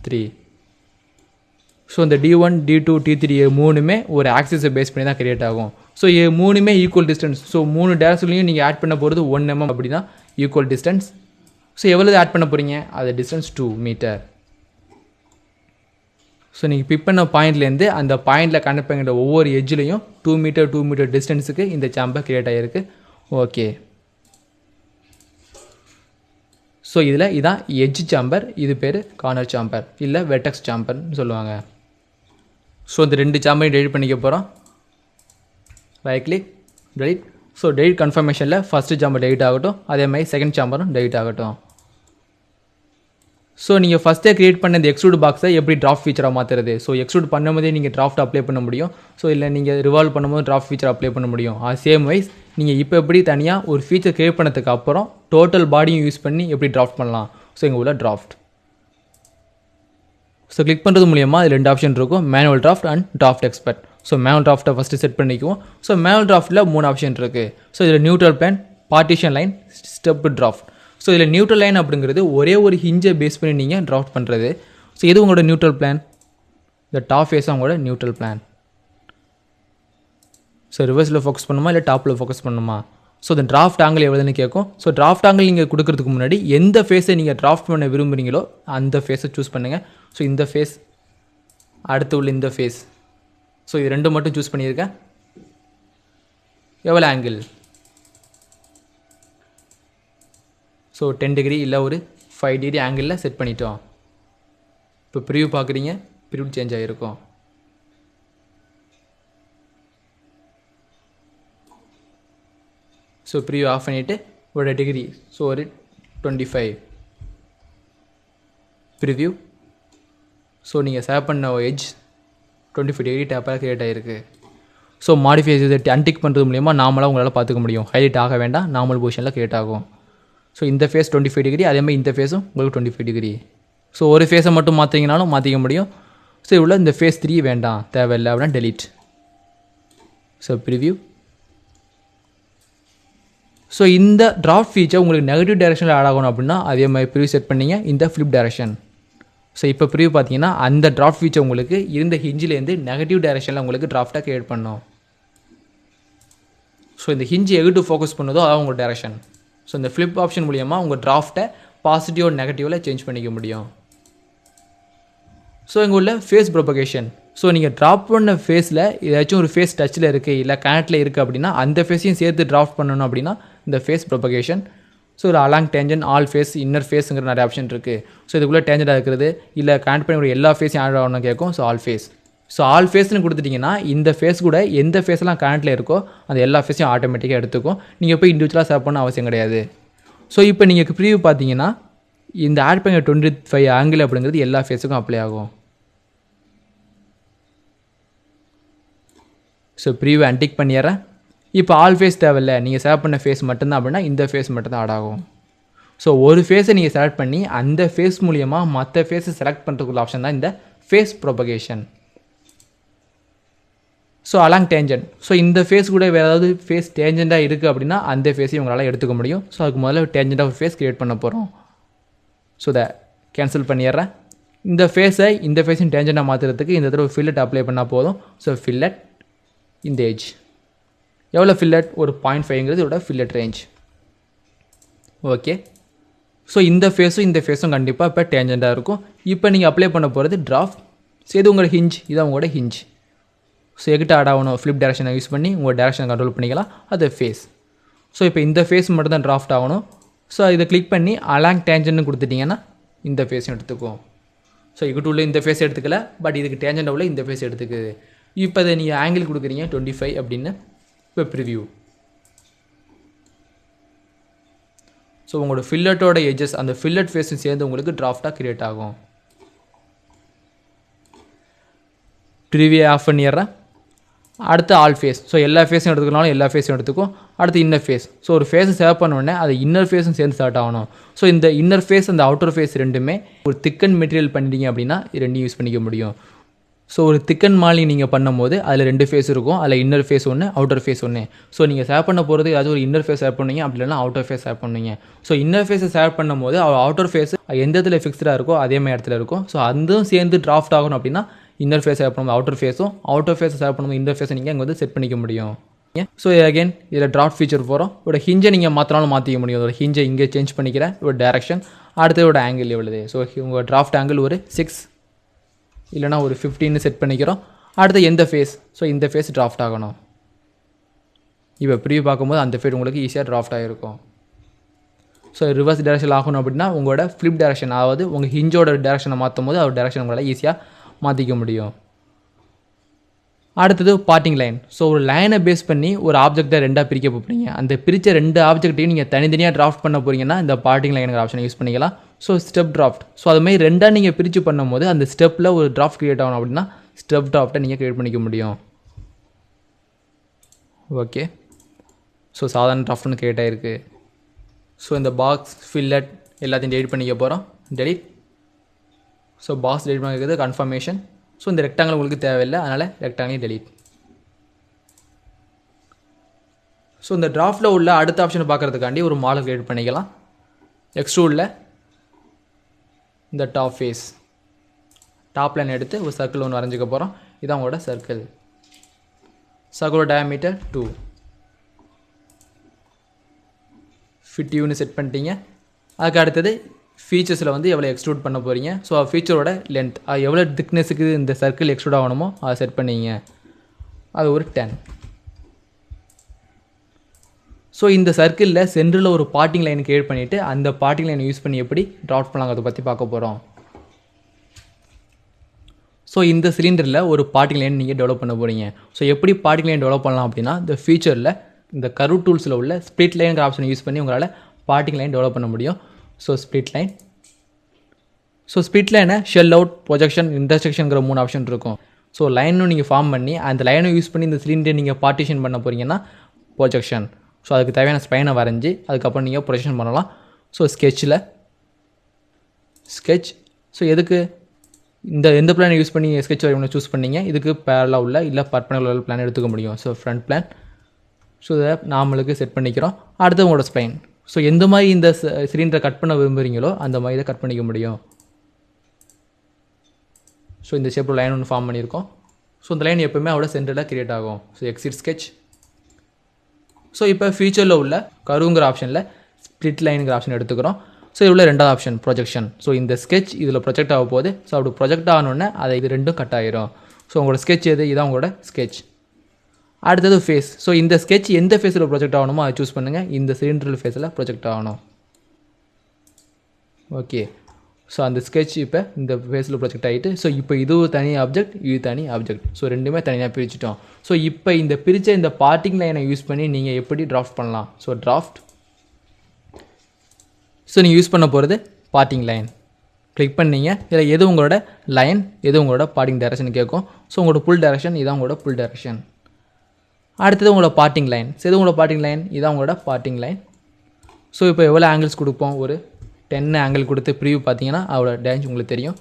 3. ஸோ இந்த D1, D2, T3 மூணுமே ஒரு ஆக்சிஸை பேஸ் பண்ணி தான் கிரியேட் ஆகும். ஸோ மூணுமே ஈக்குவல் டிஸ்டன்ஸ். ஸோ 3 டேரக்ஷன்லையும் நீங்கள் ஆட் பண்ண போகிறது 1 mm அப்படின்னா ஈக்குவல் டிஸ்டன்ஸ். ஸோ எவ்வளோ ஆட் பண்ண போகிறீங்க? அது டிஸ்டன்ஸ் 2 மீட்டர். ஸோ நீங்கள் பிக் பண்ண பாயிண்ட்லேருந்து அந்த பாயிண்டில் கனெக்ட் பண்ணுற ஒவ்வொரு எட்ஜ்லையும் 2 மீட்டர் டிஸ்டன்ஸுக்கு இந்த சாம்பர் கிரியேட் ஆகிருக்கு. ஓகே. ஸோ இதில் இதான் எட்ஜ் சாம்பர், இது பேர் கார்னர் சாம்பர் இல்லை வெர்டெக்ஸ் சாம்பர்னு சொல்லுவாங்க. ஸோ இந்த 2 சாம்பரையும் டெலிட் பண்ணிக்க போகிறோம். Right click, delete. So delete கன்ஃபர்மேஷனில் ஃபஸ்ட்டு சாம்பர் டெலிட் ஆகட்டும், அதே மாதிரி செகண்ட் சாம்பரும் டெலிட் ஆகட்டும். ஸோ நீங்கள் ஃபஸ்ட்டே க்ரியேட் பண்ண இந்த எக்ஸ்ட்ரூட் பாக்ஸை எப்படி டிராஃப்ட் ஃபீச்சராக மாற்றுறது? ஸோ எக்ஸ்ட்ரூட் பண்ணும்போதே நீங்கள் டிராஃப்ட் அப்ளை பண்ண முடியும். ஸோ இல்லை நீங்கள் ரிவால்வ் பண்ணும்போது டிராஃப்ட் ஃபீச்சர் அப்ளை பண்ண முடியும். சேம் வைஸ் நீங்கள் இப்போ எப்படி தனியாக ஒரு ஃபீச்சர் க்ரியேட் பண்ணதுக்கு அப்புறம் டோட்டல் பாடியும் யூஸ் பண்ணி எப்படி டிராஃப்ட் பண்ணலாம்? ஸோ இங்கே உள்ள டிராஃப்ட். ஸோ கிளிக் பண்ணுறது மூலியமாக இது 2 ஆப்ஷன் இருக்கும், manual draft and draft expert. So manual டிராஃப்ட்டை ஃபஸ்ட்டு செட் பண்ணிக்குவோம். ஸோ மேனுவல் டிராஃப்ட்டில் 3 ஆப்ஷன் இருக்குது. ஸோ இதில் neutral plane, partition line, step draft. So இதில் நியூட்ரல் லைன் அப்படிங்கிறது ஒரே ஒரு ஹிஞ்சை பேஸ் பண்ணி நீங்கள் டிராஃப்ட் பண்ணுறது. ஸோ எது உங்களோட நியூட்ரல் பிளான்? இந்த டாப் ஃபேஸ் உங்களோட நியூட்ரல் பிளான். ஸோ ரிவர்ஸில் ஃபோக்கஸ் பண்ணுமா இல்லை டாப்பில் ஃபோக்கஸ் பண்ணுமா? ஸோ இந்த டிராஃப்ட் ஆங்கிள் எவ்வளோன்னு கேட்கும். ஸோ டிராஃப்ட் ஆங்கிள் நீங்கள் கொடுக்கறதுக்கு முன்னாடி எந்த ஃபேஸை நீங்கள் டிராஃப்ட் பண்ண விரும்புகிறீங்களோ அந்த ஃபேஸை சூஸ் பண்ணுங்கள். ஸோ இந்த ஃபேஸ், அடுத்து உள்ள இந்த ஃபேஸ். ஸோ இது 2 மட்டும் சூஸ் பண்ணியிருக்கேன். எவ்வளோ ஆங்கிள்? ஸோ 10 டிகிரி இல்லை ஒரு 5 டிகிரி ஆங்கிளில் செட் பண்ணிட்டோம். இப்போ ப்ரிவ்யூ பார்க்குறீங்க, ப்ரிவ்யூ சேஞ்ச் ஆகிருக்கும். ஸோ ப்ரிவ்யூ ஆஃப் பண்ணிவிட்டு ஒரு டிகிரி, ஸோ ஒரு 25 ப்ரிவ்யூ. ஸோ நீங்கள் சேவ் பண்ண எட்ஜ் 25 டிகிரி டேப்பாக கிரியேட் ஆகிருக்கு. ஸோ மாடிஃபை அன்டிக் பண்ணுறது மூலிமா நார்மலாக உங்களால் பார்த்துக்க முடியும். ஹைலைட் ஆக வேண்டாம், நார்மல் பொசிஷனில் கிரியேட் ஆகும். ஸோ இந்த ஃபேஸ் 25 டிகிரி, அதேமாதிரி இந்த ஃபேஸும் உங்களுக்கு 25 டிகிரி. ஸோ ஒரு ஃபேஸை மட்டும் மாற்றிங்கனாலும் மாற்றிக்க முடியும். ஸோ இவ்வளோ இந்த ஃபேஸ் 3 வேண்டாம், தேவையில்லை அப்படின்னா டெலிட். So preview. ஸோ இந்த டிராஃப்ட் ஃபீச்சர் உங்களுக்கு நெகட்டிவ் டைரக்ஷனில் ஆட் ஆகணும் அப்படின்னா அதே மாதிரி ப்ரிவ்யூ செட் பண்ணிங்க இந்த ஃப்ளிப் டைரக்ஷன். ஸோ இப்போ ப்ரிவ்யூ பார்த்தீங்கன்னா அந்த டிராஃப்ட் ஃபீச்சர் உங்களுக்கு இருந்த ஹிஞ்சிலேருந்து நெகட்டிவ் டைரக்ஷனில் உங்களுக்கு டிராஃப்டாக கிரியேட் பண்ணணும். ஸோ இந்த ஹிஞ்சி எங்கிட்டு ஃபோக்கஸ் பண்ணுதோ அதான் உங்கள் டைரக்ஷன். ஸோ இந்த ஃப்ளிப் ஆப்ஷன் மூலியமாக உங்கள் டிராஃப்ட்டை பாசிட்டிவ் நெகட்டிவில் சேஞ்ச் பண்ணிக்க முடியும். ஸோ இங்கே உள்ள ஃபேஸ் ப்ரொபகேஷன். ஸோ நீங்கள் ட்ராப் பண்ண ஃபேஸில் ஏதாச்சும் ஒரு ஃபேஸ் டச்சில் இருக்குது இல்லை கனெக்டில் இருக்குது அப்படின்னா அந்த ஃபேஸையும் சேர்த்து டிராஃப்ட் பண்ணணும் அப்படின்னா இந்த ஃபேஸ் ப்ரொபகேஷன். ஸோ ஒரு along tangent, all face, inner ஃபேஸுங்கிற நிறைய ஆப்ஷன் இருக்குது. ஸோ இதுக்குள்ளே டேஞ்சண்டாக இருக்கிறது இல்லை கனெக்ட் பண்ணி ஒரு எல்லா ஃபேஸையும் ஆட் ஆகணும்னு கேட்கும். So all face. So all ஃபேஸ்னு கொடுத்துட்டிங்கன்னா இந்த ஃபேஸ் கூட எந்த ஃபேஸ்லாம் கனெக்டில் இருக்கோ அந்த எல்லா ஃபேஸையும் ஆட்டோமேட்டிக்காக எடுத்துக்கும். நீங்கள் போய் இண்டிவிஜுவலாக செலக்ட் பண்ண அவசியம் கிடையாது. ஸோ இப்போ நீங்கள் ப்ரிவ்யூ பார்த்தீங்கன்னா இந்த ஆட் பண்ண 25 ஆங்கிள் அப்படிங்கிறது எல்லா ஃபேஸுக்கும் அப்ளை ஆகும். ஸோ ப்ரிவ்யூ அன்டிக் பண்ணிடுறேன். இப்போ ஆல் ஃபேஸ் தேவையில்லை, நீங்கள் செலக்ட் பண்ண ஃபேஸ் மட்டும்தான் அப்படின்னா இந்த ஃபேஸ் மட்டும்தான் ஆட் ஆகும். ஸோ ஒரு ஃபேஸை நீங்கள் செலக்ட் பண்ணி அந்த ஃபேஸ் மூலியமாக மற்ற ஃபேஸை செலக்ட் பண்ணுறதுக்குள்ள ஆப்ஷன் தான் இந்த face propagation. So along tangent. So இந்த ஃபேஸ் கூட வேறு ஏதாவது ஃபேஸ் டேஞ்சண்டாக இருக்குது அப்படின்னா அந்த ஃபேஸையும் உங்களால் எடுத்துக்க முடியும். ஸோ அதுக்கு முதல்ல டேஞ்சண்டாக ஒரு ஃபேஸ் க்ரியேட் பண்ண போகிறோம். ஸோ இதை கேன்சல் பண்ணிடுறேன். இந்த ஃபேஸை இந்த ஃபேஸையும் டேஞ்சண்டாக மாற்றுறதுக்கு இந்த தடவை ஃபில்லட் அப்ளை பண்ணால் போதும். ஸோ ஃபில்லட் இந்த ஏஜ் எவ்வளோ ஃபில்லட்? ஒரு 0.5ங்கிறது இதோட ஃபில்லட் ரேஞ்ச். ஓகே. ஸோ இந்த ஃபேஸும் இந்த ஃபேஸும் கண்டிப்பாக இப்போ டேஞ்சண்டாக இருக்கும். இப்போ நீங்கள் அப்ளை பண்ண போகிறது டிராஃப்ட். ஸோ இது உங்களோட ஹிஞ்ச், இதான் உங்களோட ஹிஞ்ச். ஸோ எகிட்ட ஆட் ஆகணும், ஃப்ளிப் டேரக்ஷனை யூஸ் பண்ணி உங்கள் டேரக்ஷனை கண்ட்ரோல் பண்ணிக்கலாம். அது ஃபேஸ். ஸோ இப்போ இந்த ஃபேஸ் மட்டும் தான் டிராஃப்ட் ஆகணும். ஸோ இதை கிளிக் பண்ணி அலாங் டேஞ்சன்ட்னு கொடுத்துட்டிங்கன்னா இந்த ஃபேஸும் எடுத்துக்கும். ஸோ இங்கிட்ட உள்ள இந்த ஃபேஸ் எடுத்துக்கல, பட் இதுக்கு டேஞ்சண்டாக உள்ள இந்த ஃபேஸ் எடுத்துக்குது. இப்போ அதை நீங்கள் ஆங்கிள் கொடுக்குறீங்க 25 அப்படின்னு. இப்போ ப்ரிவ்யூ. ஸோ உங்களோட ஃபில்லட்டோட எஜஸ் அந்த ஃபில்லட் ஃபேஸும் சேர்ந்து உங்களுக்கு டிராஃப்டாக க்ரியேட் ஆகும். ப்ரிவ்யூ ஆஃப் பண்ணிடுறேன். அடுத்து ஆல் ஃபேஸ். ஸோ எல்லா ஃபேஸும் எடுத்துக்கனாலும் எல்லா ஃபேஸும் எடுத்துக்கும். அடுத்து இன்னர் ஃபேஸ். ஸோ ஒரு ஃபேஸை சேவ் பண்ண உடனே அது இன்னர் ஃபேஸும் சேர்ந்து ஸ்டார்ட் ஆகணும். ஸோ இந்த இன்னர் ஃபேஸ் அந்த அவுட்டர் ஃபேஸ் ரெண்டுமே ஒரு திக்கன் மெட்டீரியல் பண்ணிட்டீங்க அப்படின்னா ரெண்டையும் யூஸ் பண்ணிக்க முடியும். ஸோ ஒரு திக்கன் மாலிங் நீங்கள் பண்ணும்போது அதில் 2 ஃபேஸ் இருக்கும். அதில் இன்னர் ஃபேஸ் ஒன்று, அவுட்டர் ஃபேஸ் ஒன்று. ஸோ நீங்கள் சேவ் பண்ண போகிறது ஏதாச்சும் ஒரு இன்னர் ஃபேஸ் சேவ் பண்ணுவீங்க, அப்படி இல்லைனா அவுட்டர் ஃபேஸ் சேவ் பண்ணுவீங்க. ஸோ இன்னர் ஃபேஸை சேவ் பண்ணும்போது அவுட்டர் ஃபேஸ் எந்த இடத்துல ஃபிக்ஸ்டாக இருக்கோ அதே மாதிரி இடத்துல இருக்கும். ஸோ அதுவும் சேர்ந்து டிராஃப்ட் ஆகணும் அப்படின்னா இன்னர் ஃபேஸ் சேவ் பண்ணும்போது அவுட்டர் ஃபேஸும், அவுட்டர் ஃபேஸை சேவ் பண்ணும்போது இன்னர் ஃபேஸை நீங்கள் அங்கே வந்து செட் பண்ணிக்க முடியும். ஸோ அகைன் இதில் டிராஃப்ட் ஃபீச்சர் போகிறோம். இதோட ஹிஞ்சை நீங்கள் மாற்றினாலும் மாற்றிக்க முடியும். இதோட ஹிஞ்சை இங்கே சேஞ்ச் பண்ணிக்கிறேன், ஒரு டேரக்ஷன். அடுத்து இதோட ஆங்கிள் எவ்வளவு. ஸோ உங்கள் டிராஃப்ட் ஆங்கிள் ஒரு 6 இல்லைனா ஒரு 15 செட் பண்ணிக்கிறோம். அடுத்து எந்த ஃபேஸ். ஸோ இந்த ஃபேஸ் டிராஃப்ட் ஆகணும். இப்போ ப்ரிவியூ பார்க்கும்போது அந்த ஃபேஸ் உங்களுக்கு ஈஸியாக டிராஃப்ட் ஆகிருக்கும். ஸோ ரிவர்ஸ் டேரக்ஷன் ஆகணும் அப்படின்னா உங்களோட ஃப்ளிப் டேரக்ஷன், அதாவது உங்கள் ஹிஞ்சோட டேரக்ஷனை மாற்றும் போது அவர் டேரக்ஷன் உங்களால் ஈஸியாக மாற்றிக்க முடியும். அடுத்தது பார்ட்டிங் லைன். ஸோ ஒரு லைனை பேஸ் பண்ணி ஒரு ஆப்ஜெக்டை 2ஆக பிரிக்க போகிறீங்க. அந்த பிரித்த 2 ஆப்ஜெக்ட்டையும் நீங்கள் தனித்தனியாக டிராஃப்ட் பண்ண போகிறீங்கன்னா இந்த பார்ட்டிங் லைனுங்கிற ஆப்ஷனை யூஸ் பண்ணிக்கலாம். So step draft. ஸோ அதுமாதிரி 2ஆக நீங்கள் பிரித்து பண்ணும்போது அந்த ஸ்டெப்பில் ஒரு டிராஃப்ட் க்ரியேட் ஆகணும் அப்படின்னா ஸ்டெப் டிராஃப்ட்டை நீங்கள் க்ரியேட் பண்ணிக்க முடியும். ஓகே, ஸோ சாதாரண டிராஃப்ட்னு க்ரியேட் ஆகிருக்கு. ஸோ இந்த பாக்ஸ் ஃபில்லட் எல்லாத்தையும் டெலிட் பண்ணிக்க போகிறோம். டெலிட். ஸோ பாக்ஸ் டெலிட் பண்ணிக்கிறது கன்ஃபர்மேஷன். ஸோ இந்த ரெக்டாங்கிள் உங்களுக்கு தேவையில்லை, அதனால் ரெக்டாங்கிள் டெலிட். ஸோ இந்த டிராஃப்ட்டில் உள்ள அடுத்த ஆப்ஷனை பார்க்குறதுக்காண்டி ஒரு மாடல் க்ரியேட் பண்ணிக்கலாம். எக்ஸ்ட்ரூடில் இந்த டாப் ஃபேஸ், டாப் லைன் எடுத்து ஒரு சர்க்கிள் ஒன்று வரைஞ்சிக்க போகிறோம். இதான் உங்களோட சர்க்கிள். சர்க்கிளோட டயாமீட்டர் 2. ஃபிட் யூன்னு செட் பண்ணிட்டீங்க. அதுக்கு அடுத்தது ஃபீச்சர்ஸில் வந்து எவ்வளோ எக்ஸ்ட்ரூட் பண்ண போகிறீங்க. ஸோ ஃபீச்சரோட லென்த், அது எவ்வளோ திக்னஸுக்கு இந்த சர்க்கிள் எக்ஸ்ட்ரூட் ஆகணுமோ அதை செட் பண்ணிங்க. அது ஒரு 10. ஸோ இந்த சர்க்கிளில் சென்டரில் ஒரு பார்ட்டிங் லைன் கிரியேட் பண்ணிவிட்டு அந்த பார்ட்டிங் லைனை யூஸ் பண்ணி எப்படி டிராஃப்ட் பண்ணலாங்கிறத பற்றி பார்க்க போகிறோம். ஸோ இந்த சிலிண்டரில் ஒரு பார்ட்டிங் லைன் நீங்கள் டெவலப் பண்ண போகிறீங்க. ஸோ எப்படி பார்ட்டிங் லைன் டெவலப் பண்ணலாம் அப்படின்னா இந்த ஃபீச்சரில் இந்த கர்வ் டூல்ஸில் உள்ள ஸ்ப்ளிட் லைனுங்கிற ஆப்ஷனை யூஸ் பண்ணி உங்களால் பார்ட்டிங் லைன் டெவலப் பண்ண முடியும். So split line. So split லைனை ஷெல் அவுட், ப்ரொஜெக்ஷன், இன்டர்செக்ஷனுங்கிற 3 ஆப்ஷன் இருக்கும். ஸோ லைனும் நீங்கள் ஃபார்ம் பண்ணி அந்த லைனை யூஸ் பண்ணி இந்த சிலிண்டரை நீங்கள் பார்ட்டிஷன் பண்ண போகிறீங்கன்னா ப்ரொஜெக்ஷன். ஸோ அதுக்கு தேவையான ஸ்பைனை வரைஞ்சி அதுக்கப்புறம் நீங்கள் ப்ரொஜெக்ஷன் பண்ணலாம். So ஸ்கெட்சில் sketch. ஸோ எதுக்கு இந்த எந்த பிளானை யூஸ் பண்ணி ஸ்கெட்ச் வரையணும் சூஸ் பண்ணிங்க. இதுக்கு பேரலாக உள்ள இல்லை பர்பெண்டிகுலர் உள்ள பிளான் எடுத்துக்க முடியும். So front plan. ஸோ இதை நாமளுக்கு செட் பண்ணிக்கிறோம். அடுத்து உங்களோட ஸ்பைன். ஸோ எந்த மாதிரி இந்த சிலிண்டரை கட் பண்ண விரும்புகிறீங்களோ அந்த மாதிரி இதை கட் பண்ணிக்க முடியும். ஸோ இந்த ஷேப்பில் லைன் ஒன்று ஃபார்ம் பண்ணியிருக்கோம். ஸோ இந்த லைன் எப்போவுமே அவரோட சென்டரில் கிரியேட் ஆகும். So exit sketch. ஸோ இப்போ ஃபியூச்சரில் உள்ள கருங்கிற ஆப்ஷனில் ஸ்ப்ளிட் லைனுங்கிற ஆப்ஷன் எடுத்துக்கிறோம். ஸோ இதில் உள்ள 2வது ஆப்ஷன் ப்ரொஜெக்ஷன். ஸோ இந்த ஸ்கெட்ச் இதில் ப்ரொஜெக்ட் ஆக போகுது. ஸோ அப்படி ப்ரொஜெக்ட் ஆகணுன்னே அதை இது 2ம் கட் ஆகிரும். ஸோ உங்களோட ஸ்கெட்ச் எது, இதான் உங்களோட ஸ்கெட்ச். அடுத்தது ஃபேஸ். ஸோ இந்த ஸ்கெட்ச் எந்த ஃபேஸில் ப்ரொஜெக்ட் ஆகணுமோ அதை சூஸ் பண்ணுங்கள். இந்த சிலிண்டர் ஃபேஸில் ப்ரொஜெக்ட் ஆகணும். ஓகே, ஸோ அந்த ஸ்கெட்ச் இப்போ இந்த ஃபேஸில் ப்ரொஜெக்ட் ஆகிட்டு. ஸோ இப்போ இது தனி ஆப்ஜெக்ட், இது தனி ஆப்ஜெக்ட். ஸோ ரெண்டுமே தனியாக பிரிச்சுட்டோம். ஸோ இப்போ இந்த பிரித்த இந்த பார்ட்டிங் லைனை யூஸ் பண்ணி நீங்கள் எப்படி டிராஃப்ட் பண்ணலாம். So draft. ஸோ நீங்கள் யூஸ் பண்ண போகிறது பார்ட்டிங் லைன். கிளிக் பண்ணிங்க. இதில் எது உங்களோட லைன், எது உங்களோட பார்ட்டிங் டைரக்ஷன் கேட்கும். ஸோ உங்களோட புல் டைரக்ஷன், இதான் உங்களோட புல் டைரக்ஷன். அடுத்தது உங்களோட பார்ட்டிங் லைன். ஸோ எது உங்களோட பார்ட்டிங் லைன், இதான் உங்களோட பார்ட்டிங் லைன். ஸோ இப்போ எவ்வளோ ஆங்கிள்ஸ் கொடுப்போம், ஒரு 10 ஆங்கிள் கொடுத்து ப்ரிவியூ பார்த்தீங்கன்னா அதோட டேஞ்ச் உங்களுக்கு தெரியும்.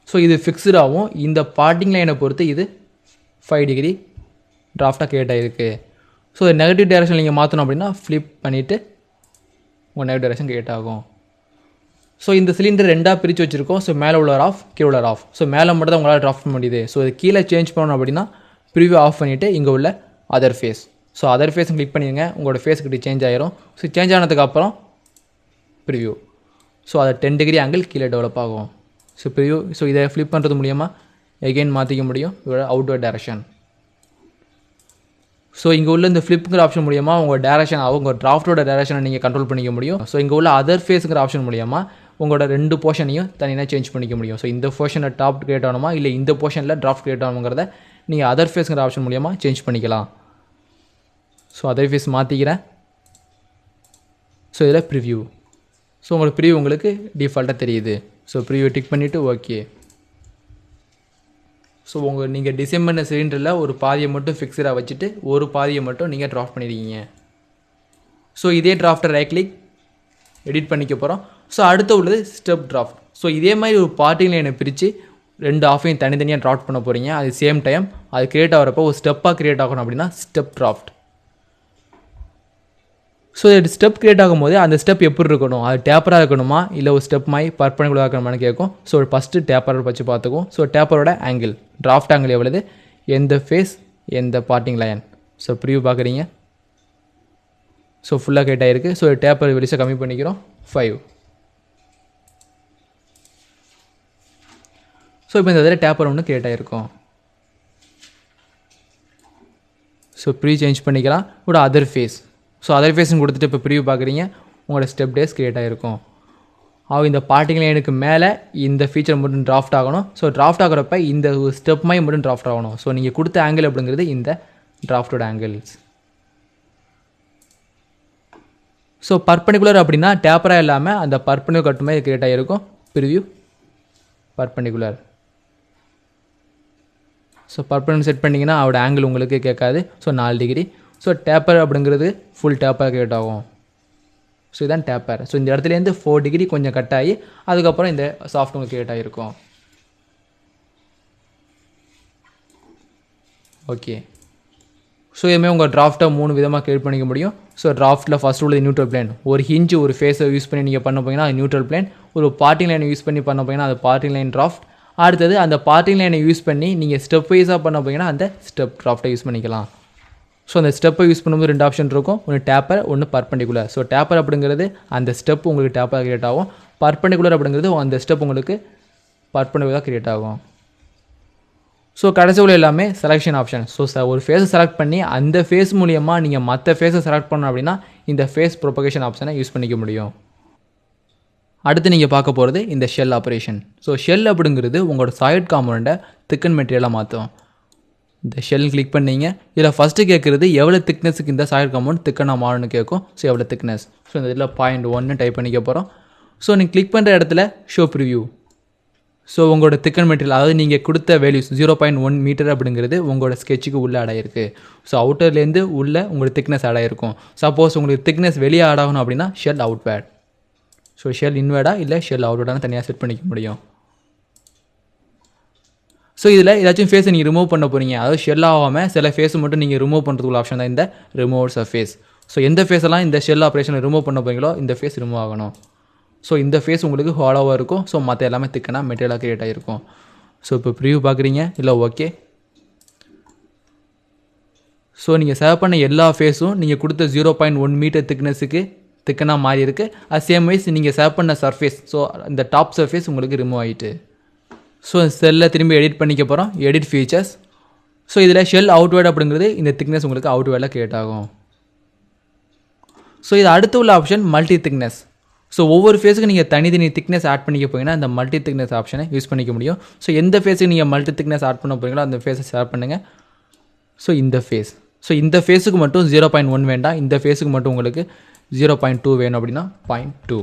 ஸோ இது ஃபிக்ஸ்டாகவும் இந்த பார்ட்டிங் லைனை பொறுத்து இது 5 டிகிரி டிராஃப்டாக கிரியேட் ஆகிருக்கு. ஸோ நெகட்டிவ் டைரக்ஷன் நீங்கள் மாற்றணும் அப்படின்னா ஃப்ளிப் பண்ணிவிட்டு உங்கள் நெகட்டிவ் டைரக்ஷன் கிரியேட் ஆகும். ஸோ இந்த சிலிண்டர் 2ஆக பிரித்து வச்சுருக்கோம். ஸோ மேலே உள்ள ஆஃப், கீழே உள்ள ஆஃப். ஸோ மேலே மட்டும் தான் உங்களால் டிராஃப்ட் பண்ண முடியுது. ஸோ இது கீழே சேஞ்ச் பண்ணணும் அப்படின்னா ப்ரிவியூ ஆஃப் பண்ணிவிட்டு இங்கே உள்ள அதர் ஃபேஸ். ஸோ அதர் ஃபேஸும் கிளிக் பண்ணிடுங்க. உங்களோட ஃபேஸுக்கிட்ட சேஞ்ச் ஆகிரும். ஸோ சேஞ்ச் ஆனதுக்கப்புறம் ப்ரிவியூ. ஸோ அதை 10 டிகிரி ஆங்கிள் கீழே டெவலப் ஆகும். So preview. ஸோ இதை ஃப்ளிப் பண்ணுறது மூலியமாக எகெயின் மாற்றிக்க முடியும் இதோட அவுட்வேர்ட் டைரக்ஷன். ஸோ இங்கே உள்ள இந்த ஃப்ளிப்புங்கிற ஆப்ஷன் மூலியமாக உங்கள் டேரக்ஷன், உங்கள் டிராஃப்டோட டேரக்ஷனை நீங்கள் கண்ட்ரோல் பண்ணிக்க முடியும். ஸோ இங்கே உள்ள அதர் ஃபேஸுங்கிற ஆப்ஷன் மூலியமாக உங்களோட 2 போர்ஷனையும் தனியாக சேஞ்ச் பண்ணிக்க முடியும். ஸோ இந்த போர்ஷனில் டாப் கிரியேட் ஆகணுமா இல்லை இந்த போர்ஷனில் டிராஃப்ட் கிரியேட் ஆகணுங்கிறத நீங்கள் அதர் ஃபேஸுங்கிற ஆப்ஷன் மூலியமாக சேஞ்ச் பண்ணிக்கலாம். ஸோ அதர் ஃபேஸ் மாற்றிக்கிறேன். ஸோ இதில் ப்ரிவியூ. ஸோ உங்களுக்கு ப்ரிவியூ உங்களுக்கு டிஃபால்ட்டாக தெரியுது. ஸோ ப்ரிவியூ டிக் பண்ணிவிட்டு ஓகே. ஸோ நீங்கள் டிசைன் பண்ண சிலிண்டரில் ஒரு பாதியை மட்டும் ஃபிக்ஸடாக வச்சுட்டு ஒரு பாதியை மட்டும் நீங்கள் டிராஃப்ட் பண்ணியிருக்கீங்க. ஸோ இதே டிராஃப்டை ரைட் கிளிக் எடிட் பண்ணிக்க போகிறோம். ஸோ அடுத்து உள்ளது ஸ்டெப் டிராஃப்ட். ஸோ இதே மாதிரி ஒரு பார்ட்டிங் லைனை பிரித்து 2 ஆஃபையும் தனித்தனியாக டிராஃப்ட் பண்ண போகிறீங்க. அது சேம் டைம் அது கிரியேட் ஆகிறப்போ ஒரு ஸ்டெப்பாக கிரியேட் ஆகணும் அப்படின்னா step draft. So step create ஆகும்போது அந்த ஸ்டெப் எப்படி இருக்கணும், அது டேப்பராக இருக்கணுமா இல்லை ஒரு ஸ்டெப் மாதிரி பர்பெண்டிகுலராக இருக்கணுமான்னு கேட்கும். ஸோ ஃபஸ்ட்டு டேப்பரை வச்சு பார்த்துக்கும். ஸோ டேப்பரோட ஆங்கிள் டிராஃப்ட் ஆங்கிள் எவ்வளவு, எந்த ஃபேஸ் எந்த பார்ட்டிங் லைன். ஸோ ப்ரிவ்யூ பார்க்குறீங்க. ஸோ ஃபுல்லாக கிரியேட் ஆகிருக்கு. ஸோ டேப்பர் வெளிச்சை கம்மி பண்ணிக்கிறோம் 5. ஸோ இப்போ இந்த இதில் டேப்பர் ஒன்று கிரியேட் ஆகிருக்கும். ஸோ சேஞ்ச் பண்ணிக்கலாம் கூட அதர் ஃபேஸ். ஸோ அதர் ஃபேஸ்ன்னு கொடுத்துட்டு இப்போ ப்ரிவ்யூ பார்க்குறீங்க, உங்களோட ஸ்டெப் டேஸ் கிரியேட் ஆகிருக்கும். இந்த பார்ட்டிங் லைனுக்கு மேலே இந்த ஃபீச்சர் மட்டும் டிராஃப்ட் ஆகணும். ஸோ டிராஃப்ட் ஆகிறப்ப இந்த ஸ்டெப் மாதிரி மட்டும் டிராஃப்ட் ஆகணும். ஸோ நீங்கள் கொடுத்த ஆங்கிள் அப்படிங்கிறது இந்த டிராஃப்டோட ஆங்கிள்ஸ். ஸோ பர்பெண்டிகுலர் அப்படின்னா டேப்பராக இல்லாமல் அந்த பர்பெண்டிகுலர் கட்டுமே கிரியேட் ஆகிருக்கும். Preview perpendicular. So perpendicular set பண்ணிங்கன்னா அவரோட ஆங்கிள் உங்களுக்கு கேட்காது. So 4 degree. ஸோ டேப்பர் அப்படிங்கிறது ஃபுல் டேப்பர் கிரியேட் ஆகும். ஸோ இதுதான் டேப்பர். ஸோ இந்த இடத்துலேருந்து 4 டிகிரி கொஞ்சம் கட் ஆகி அதுக்கப்புறம் இந்த சாஃப்ட் உங்களுக்கு கிரியேட் ஆகிருக்கும். ஓகே. ஸோ இதுமாதிரி உங்கள் டிராஃப்ட்டை 3 விதமாக கிரியேட் பண்ணிக்க முடியும். ஸோ டிராஃப்ட்டில் ஃபஸ்ட் உள்ளது நியூட்ரல் பிளேன். ஒரு ஹிஞ்சு ஒரு ஃபேஸை யூஸ் பண்ணி நீங்கள் பண்ண போங்கன்னா அது நியூட்ரல் பிளேன். ஒரு பார்ட்டிங் லைனை யூஸ் பண்ணி பண்ண போங்கன்னா அது பார்ட்டிங் லைன் டிராஃப்ட். அடுத்தது அந்த பார்ட்டிங் லைனை யூஸ் பண்ணி நீங்கள் ஸ்டெப் வைஸாக பண்ண போங்கன்னா அந்த ஸ்டெப் டிராஃப்ட்டை யூஸ் பண்ணிக்கலாம். ஸோ அந்த ஸ்டெப்பை யூஸ் பண்ணும்போது 2 ஆப்ஷன் இருக்கும். ஒன்று டேப்பர், ஒன்று பர்பெண்டிகுலர். ஸோ டேப்பர் அப்படிங்கிறது அந்த ஸ்டெப் உங்களுக்கு டேப்பர் கிரியேட் ஆகும். பர்பெண்டிகுலர் அப்படிங்கிறது அந்த ஸ்டெப் உங்களுக்கு பர்பெண்டிகுலராக கிரியேட் ஆகும். ஸோ கடைசி உள்ள எல்லாமே செலெக்ஷன் ஆப்ஷன். ஸோ ஒரு ஃபேஸை செலக்ட் பண்ணி அந்த ஃபேஸ் மூலியமாக நீங்கள் மற்ற ஃபேஸை செலக்ட் பண்ணணும் அப்படின்னா இந்த ஃபேஸ் ப்ரொபகேஷன் ஆப்ஷனை யூஸ் பண்ணிக்க முடியும். அடுத்து நீங்கள் பார்க்க போகிறது இந்த ஷெல் ஆப்ரேஷன். ஸோ ஷெல் அப்படிங்கிறது உங்களோட சாலிட் காம்பவுண்டை திக்கன் மெட்டீரியலாக மாற்றும். இந்த ஷெல் கிளிக் பண்ணிங்க. இதில் ஃபஸ்ட்டு கேட்குறது எவ்வளோ திக்னஸுக்கு இந்த சாலிட் காம்பவுண்ட் திக்கனாக மாறும்னு கேட்கும். ஸோ எவ்வளோ திக்னஸ். ஸோ இந்த இதில் 0.1 டைப் பண்ணிக்க போகிறோம். ஸோ நீங்கள் கிளிக் பண்ணுற இடத்துல ஷோ ப்ரிவ்யூ. ஸோ உங்களோட திக்கன் மெட்டீரியல், அதாவது நீங்கள் கொடுத்த வேல்யூஸ் 0.1 மீட்டர் அப்படிங்கிறது உங்களோட ஸ்கெட்சுக்கு உள்ளே ஆட் ஆகிருக்கு. ஸோ அவுட்டர்லேருந்து உள்ளே உங்களோட திக்னஸ் ஆட் ஆகிருக்கும். சப்போஸ் உங்களுக்கு திக்னஸ் வெளியே ஆட் ஆகணும் அப்படின்னா ஷெல் அவுட்வேர்ட். ஸோ ஷெல் இன்வேர்டாக இல்லை ஷெல் அவுட்வேர்டான தனியாக செட் பண்ணிக்க முடியும். ஸோ இதில் ஏதாச்சும் ஃபேஸை நீங்கள் ரிமூவ் பண்ண போகிறீங்க, அதாவது ஷெல் ஆகாமல் சில ஃபேஸை மட்டும் நீங்கள் ரிமூவ் பண்ணுறதுக்குள்ள ஆப்ஷன் தான் இந்த ரிமூவ் சர்ஃபேஸ். ஸோ எந்த ஃபேஸெல்லாம் இந்த ஷெல் ஆப்ரேஷனை ரிமூவ் பண்ண போகிறீங்களோ இந்த ஃபேஸ் ரிமூவ் ஆகணும். ஸோ இந்த ஃபேஸ் உங்களுக்கு ஹாலோவாக இருக்கும். ஸோ மற்ற எல்லாமே திக்கனாக மெட்டீரியலாக கிரியேட் ஆகிருக்கும். ஸோ இப்போ ப்ரிவ்யூ பார்க்குறீங்க இல்லை ஓகே. ஸோ நீங்கள் சேவ் பண்ண எல்லா ஃபேஸும் நீங்கள் கொடுத்த 0.1 மீட்டர் திக்னஸுக்கு திக்கனாக மாறி இருக்குது. அது சேம் வைஸ் நீங்கள் சேவ் பண்ண சர்ஃபேஸ், ஸோ இந்த டாப் சர்ஃபேஸ் உங்களுக்கு ரிமூவ் ஆகிட்டு. ஸோ செல்லில் திரும்பி எடிட் பண்ணிக்க போகிறோம். Edit features. ஸோ இதில் ஷெல் அவுட்வேர்ட் அப்படிங்கிறது இந்த திக்னஸ் உங்களுக்கு அவுட்வேர்டில் கிரியேட் ஆகும். ஸோ இது அடுத்து உள்ள ஆப்ஷன் மல்டி திக்னஸ். ஸோ ஒவ்வொரு ஃபேஸுக்கு நீங்கள் தனித்தனி திக்னஸ் ஆட் பண்ணிக்க போகிறீங்கன்னா இந்த மல்டி திக்னஸ் ஆப்ஷனை யூஸ் பண்ணிக்க முடியும். ஸோ எந்த ஃபேஸுக்கு நீங்கள் மல்டி திக்னஸ் ஆட் பண்ண போகிறீங்களோ அந்த ஃபேஸை ஷேர் பண்ணுங்கள். ஸோ இந்த ஃபேஸ், ஸோ இந்த ஃபேஸுக்கு மட்டும் 0.1 வேண்டாம், இந்த ஃபேஸுக்கு மட்டும் உங்களுக்கு 0.2 வேணும் அப்படின்னா 0.2.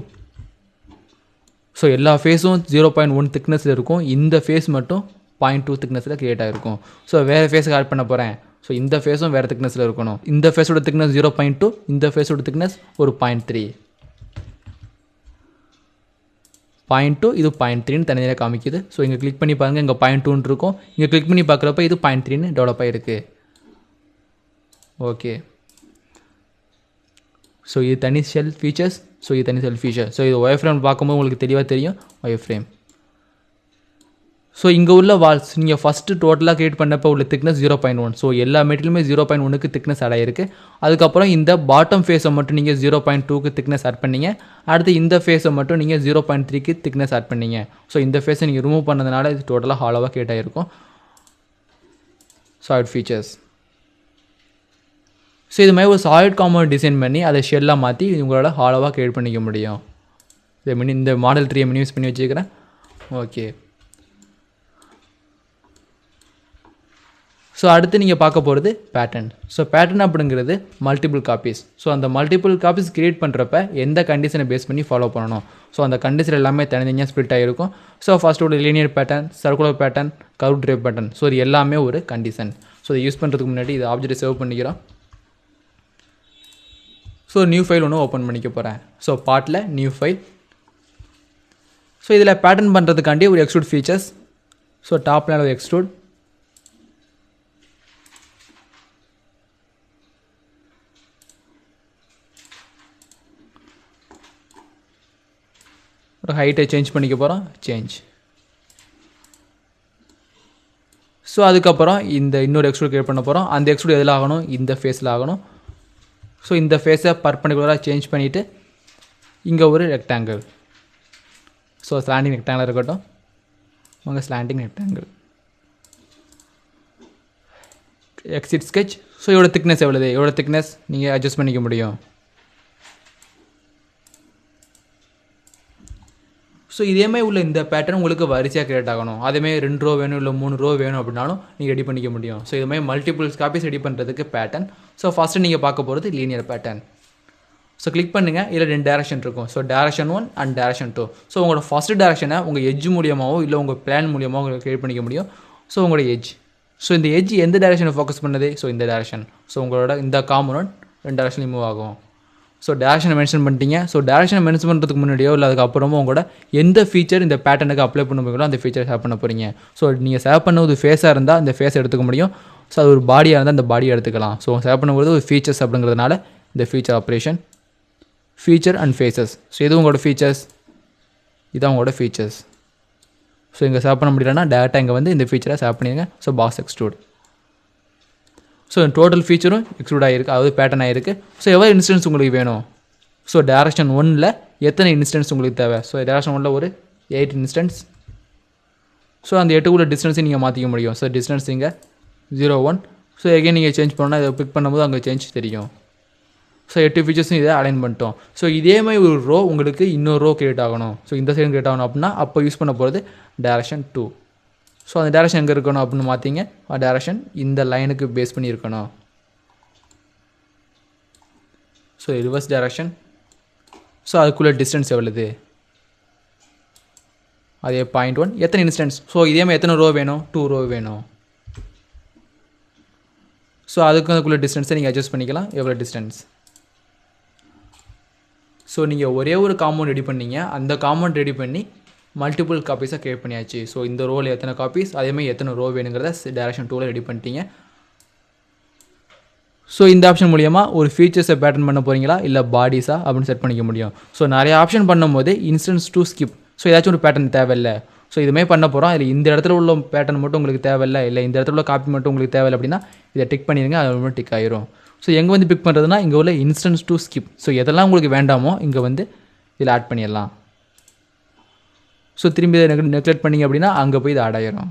ஸோ எல்லா ஃபேஸும் 0.1 திக்னஸில் இருக்கும். இந்த ஃபேஸ் மட்டும் 0.2 திக்னஸில் கிரியேட் ஆகிருக்கும். ஸோ வேறு ஃபேஸுக்கு ஆட் பண்ண போகிறேன். ஸோ இந்த ஃபேஸும் வேறு திக்னஸில் இருக்கணும். இந்த ஃபேஸோட திக்னஸ் 0.2, இந்த ஃபேஸோட திக்னஸ் ஒரு 0.3. 0.2 இது 0.3ன்னு தனியாக காமிக்குது. ஸோ இங்கே கிளிக் பண்ணி பாருங்கள், இங்கே 0.2ன்னு இருக்கும். இங்கே கிளிக் பண்ணி பார்க்குறப்ப இது 0.3ன்னு டெவலப் ஆகிருக்கு. ஓகே. ஸோ இது தனி ஷெல் ஃபீச்சர்ஸ். ஸோ இது தனி ஷெல் ஃபீச்சர். ஸோ இது ஒயர் ஃப்ரேம் பார்க்கும்போது உங்களுக்கு தெளிவாக தெரியும் ஒயர் ஃப்ரேம். ஸோ இங்கே உள்ள வால்ஸ் நீங்கள் ஃபஸ்ட்டு டோட்டலாக கிரியேட் பண்ணப்போ உள்ள திக்னஸ் 0.1. ஸோ எல்லா மெட்டீரியலுமே 0.1க்கு திக்னஸ் ஆட் ஆகிருக்கு. அதுக்கப்புறம் இந்த பாட்டம் ஃபேஸை மட்டும் நீங்கள் 0.2க்கு திக்னஸ் ஆட் பண்ணிங்க. அடுத்து இந்த ஃபேஸை மட்டும் நீங்கள் 0.3க்கு திக்னஸ் ஆட் பண்ணிங்க. ஸோ இந்த ஃபேஸை நீங்கள் ரிமூவ் பண்ணதுனால இது டோட்டலாக ஹாலோவாக கிரியேட் ஆகிருக்கும். Solid features. ஸோ இது மாதிரி ஒரு சாலிட் காம்பவுண்ட் டிசைன் பண்ணி அதை ஷெல்லாக மாற்றி உங்களோட ஹாலோவாக கிரியேட் பண்ணிக்க முடியும். இதை இந்த மாடல் ட்ரீயை மினிமைஸ் பண்ணி வச்சுக்கிறேன். ஓகே. ஸோ அடுத்து நீங்கள் பார்க்க போகிறது பேட்டர்ன். ஸோ பேட்டர்ன் அப்படிங்கிறது மல்டிபிள் காப்பீஸ். ஸோ அந்த மல்டிபிள் காப்பீஸ் கிரியேட் பண்ணுறப்ப எந்த கண்டிஷனை பேஸ் பண்ணி ஃபாலோ பண்ணணும். ஸோ அந்த கண்டிஷன் எல்லாமே தனித்தனியாக ஸ்ப்ளிட் ஆகிருக்கும். ஸோ ஃபர்ஸ்ட் ஒரு linear pattern, circular pattern, curve drape pattern. So இது எல்லாமே ஒரு கண்டிஷன். ஸோ இதை யூஸ் பண்ணுறதுக்கு முன்னாடி இது ஆப்ஜெக்ட் சேவ் பண்ணிக்கிறோம். ஸோ நியூ ஃபைல் ஒன்று ஓப்பன் பண்ணிக்க போகிறேன். ஸோ பார்ட்டில் நியூ ஃபைல். ஸோ இதில் பேட்டர்ன் பண்ணுறதுக்காண்டி ஒரு எக்ஸ்ட்ரூட் ஃபீச்சர்ஸ். ஸோ டாப்ல ஒரு எக்ஸ்ட்ரூட், ஒரு ஹைட்டை சேஞ்ச் பண்ணிக்க போகிறோம், சேஞ்ச். ஸோ அதுக்கப்புறம் இந்த இன்னொரு எக்ஸ்ட்ரூட் கிரியேட் பண்ண போகிறோம். அந்த எக்ஸ்ட்ரூட் எதில் ஆகணும், இந்த ஃபேஸில் ஆகணும். ஸோ இந்த ஃபேஸை பர்பெண்டிகுலராக சேஞ்ச் பண்ணிவிட்டு இங்கே ஒரு ரெக்டாங்கிள். ஸோ ஸ்லாண்டிங் ரெக்டாங்கிள் இருக்கட்டும், உங்கள் slanting rectangle. Exit sketch. So இதோட திக்னஸ் எவ்வளவு, இதோட திக்னஸ் நீங்கள் அட்ஜஸ்ட் பண்ணிக்க முடியும். ஸோ இதேமாதிரி உள்ள இந்த பேட்டர்ன் உங்களுக்கு வரிசையாக கிரியேட் ஆகணும். அதேமாதிரி 2 ரோ வேணும், இல்லை 3 ரோ வேணும் அப்படின்னாலும் நீங்கள் ரெடி பண்ணிக்க முடியும். ஸோ இதுமாதிரி மல்டிபிள்ஸ் காப்பீஸ் ரெடி பண்ணுறதுக்கு பேட்டர்ன். ஸோ ஃபஸ்ட்டு நீங்கள் பார்க்க போகிறது லீனியர் பேட்டர்ன். ஸோ கிளிக் பண்ணுங்கள். இதில் 2 டேரக்ஷன் இருக்கும். So direction 1 and direction 2. So உங்களோட ஃபஸ்ட் டேரக்ஷனை உங்கள் எட்ஜ் மூலியமாகவோ இல்லை உங்கள் பிளான் மூலியமாக உங்களுக்கு கிரியேட் பண்ணிக்க முடியும். ஸோ உங்களோட எட்ஜ். ஸோ இந்த எட்ஜ் எந்த டேரக்ஷனை ஃபோக்கஸ் பண்ணுது, ஸோ இந்த டேரக்ஷன். ஸோ உங்களோட இந்த காம்பனன்ட் 2 டேரக்ஷன்லையும் மூவ் ஆகும். ஸோ டேரக்ஷனை மென்ஷன் பண்ணிட்டீங்க. ஸோ டேரக்ஷனை மென்ஷன் பண்ணுறதுக்கு முன்னாடியோ இல்லை அதுக்கப்புறமோ உங்களோட எந்த ஃபீச்சர் இந்த பேட்டர்னுக்கு அப்ளை பண்ண போகிறோம் அந்த ஃபீச்சர் சேவ் பண்ண போகிறீங்க. ஸோ நீங்கள் சேவ் பண்ணுவது ஃபேஸாக இருந்தால் அந்த ஃபேஸை எடுத்துக்க முடியும். ஸோ அது ஒரு பாடியாக இருந்தால் அந்த பாடியை எடுத்துக்கலாம். ஸோ சேவ் பண்ணும்போது ஒரு ஃபீச்சர்ஸ் அப்படிங்கிறதுனால இந்த feature operation, feature and faces. So இது உங்களோட ஃபீச்சர்ஸ், இதான் உங்களோட ஃபீச்சர்ஸ். ஸோ இங்கே சேவ் பண்ண முடியலன்னா டேரெக்டாக இங்கே வந்து இந்த ஃபீச்சரை சேவ் பண்ணிடுங்க. So box extrude. So total ஃபீச்சரும் எக்ஸ்ட்ரூட் ஆகிருக்கு, அதாவது பேட்டர்ன் ஆகிருக்கு. ஸோ எவ்வளோ இன்ஸ்டன்ஸ் உங்களுக்கு வேணும். ஸோ டேரக்ஷன் 1ல் எத்தனை இன்ஸ்டன்ஸ் உங்களுக்கு தேவை. ஸோ டேரக்ஷன் 1ல் ஒரு 8 இன்ஸ்டன்ஸ். ஸோ அந்த 8 டிஸ்டன்ஸை நீங்கள் மாற்றிக்க முடியும். ஸோ டிஸ்டன்ஸ் இங்கே 0, 1. ஸோ எகைன் நீங்கள் சேஞ்ச் பண்ணால் இதை பிக் பண்ணும்போது அங்கே சேஞ்ச் தெரியும். ஸோ 8 ஃபீச்சர்ஸும் இதை அலைன் பண்ணிட்டோம். ஸோ இதேமாதிரி ஒரு ரோ உங்களுக்கு இன்னொரு ரோ கிரியேட் ஆகணும். ஸோ இந்த சைடு கிரியேட் ஆகணும் அப்படின்னா அப்போ யூஸ் பண்ண போகிறது டேரக்ஷன் 2. ஸோ அந்த டேரக்ஷன் எங்கே இருக்கணும் அப்படின்னு மாற்றிங்க. டேரக்ஷன் இந்த லைனுக்கு பேஸ் பண்ணி இருக்கணும். So reverse direction. ஸோ அதுக்குள்ளே டிஸ்டன்ஸ் எவ்வளவு, அதே 0.1. எத்தனை இன்ஸ்டன்ஸ். ஸோ இதேமாதிரி எத்தனை ரோ வேணும், 2 ரோ வேணும். ஸோ அதுக்குள்ளே டிஸ்டன்ஸை நீங்கள் அட்ஜஸ்ட் பண்ணிக்கலாம். எவ்வளோ டிஸ்டன்ஸ். ஸோ நீங்கள் ஒரே ஒரு காம்பவுண்ட் ரெடி பண்ணீங்க. அந்த காம்பவுண்ட் ரெடி பண்ணி மல்டிபிள் காப்பீஸாக கிரியேட் பண்ணியாச்சு. ஸோ இந்த ரோவில் எத்தனை காப்பீஸ், அதேமாதிரி எத்தனை ரோ வேணுங்கிறத டேரக்ஷன் 2ல் ரெடி பண்ணிட்டீங்க. ஸோ இந்த ஆப்ஷன் மூலியமாக ஒரு ஃபீச்சர்ஸை பேட்டர்ன் பண்ண போகிறீங்களா இல்லை பாடிஸா அப்படின்னு செட் பண்ணிக்க முடியும். ஸோ நிறைய ஆப்ஷன் பண்ணும்போது இன்ஸ்டன்ஸ் டு ஸ்கிப். ஸோ ஏதாச்சும் ஒரு பேட்டர்ன் தேவையில்லை. ஸோ இதுமாதிரி பண்ண போகிறோம். அதில் இந்த இடத்துல உள்ள பேட்டர்ன் மட்டும் உங்களுக்கு தேவையில்லை, இல்லை இந்த இடத்துல உள்ள காப்பி மட்டும் உங்களுக்கு தேவையில்லை அப்படின்னா இதை டிக் பண்ணிடுங்க. அது மட்டும் டிக் ஆயிரும். ஸோ எங்கே வந்து பிக் பண்ணுறதுனா இங்கே உள்ள இன்ஸ்டன்ஸ் டு ஸ்கிப். ஸோ எதெல்லாம் உங்களுக்கு வேண்டாமோ இங்கே வந்து இதில் ஆட் பண்ணிடலாம். ஸோ திரும்பி இதை நெக்லெக்ட் பண்ணிங்க அப்படின்னா அங்கே போய் இது ஆட் ஆயிரும்.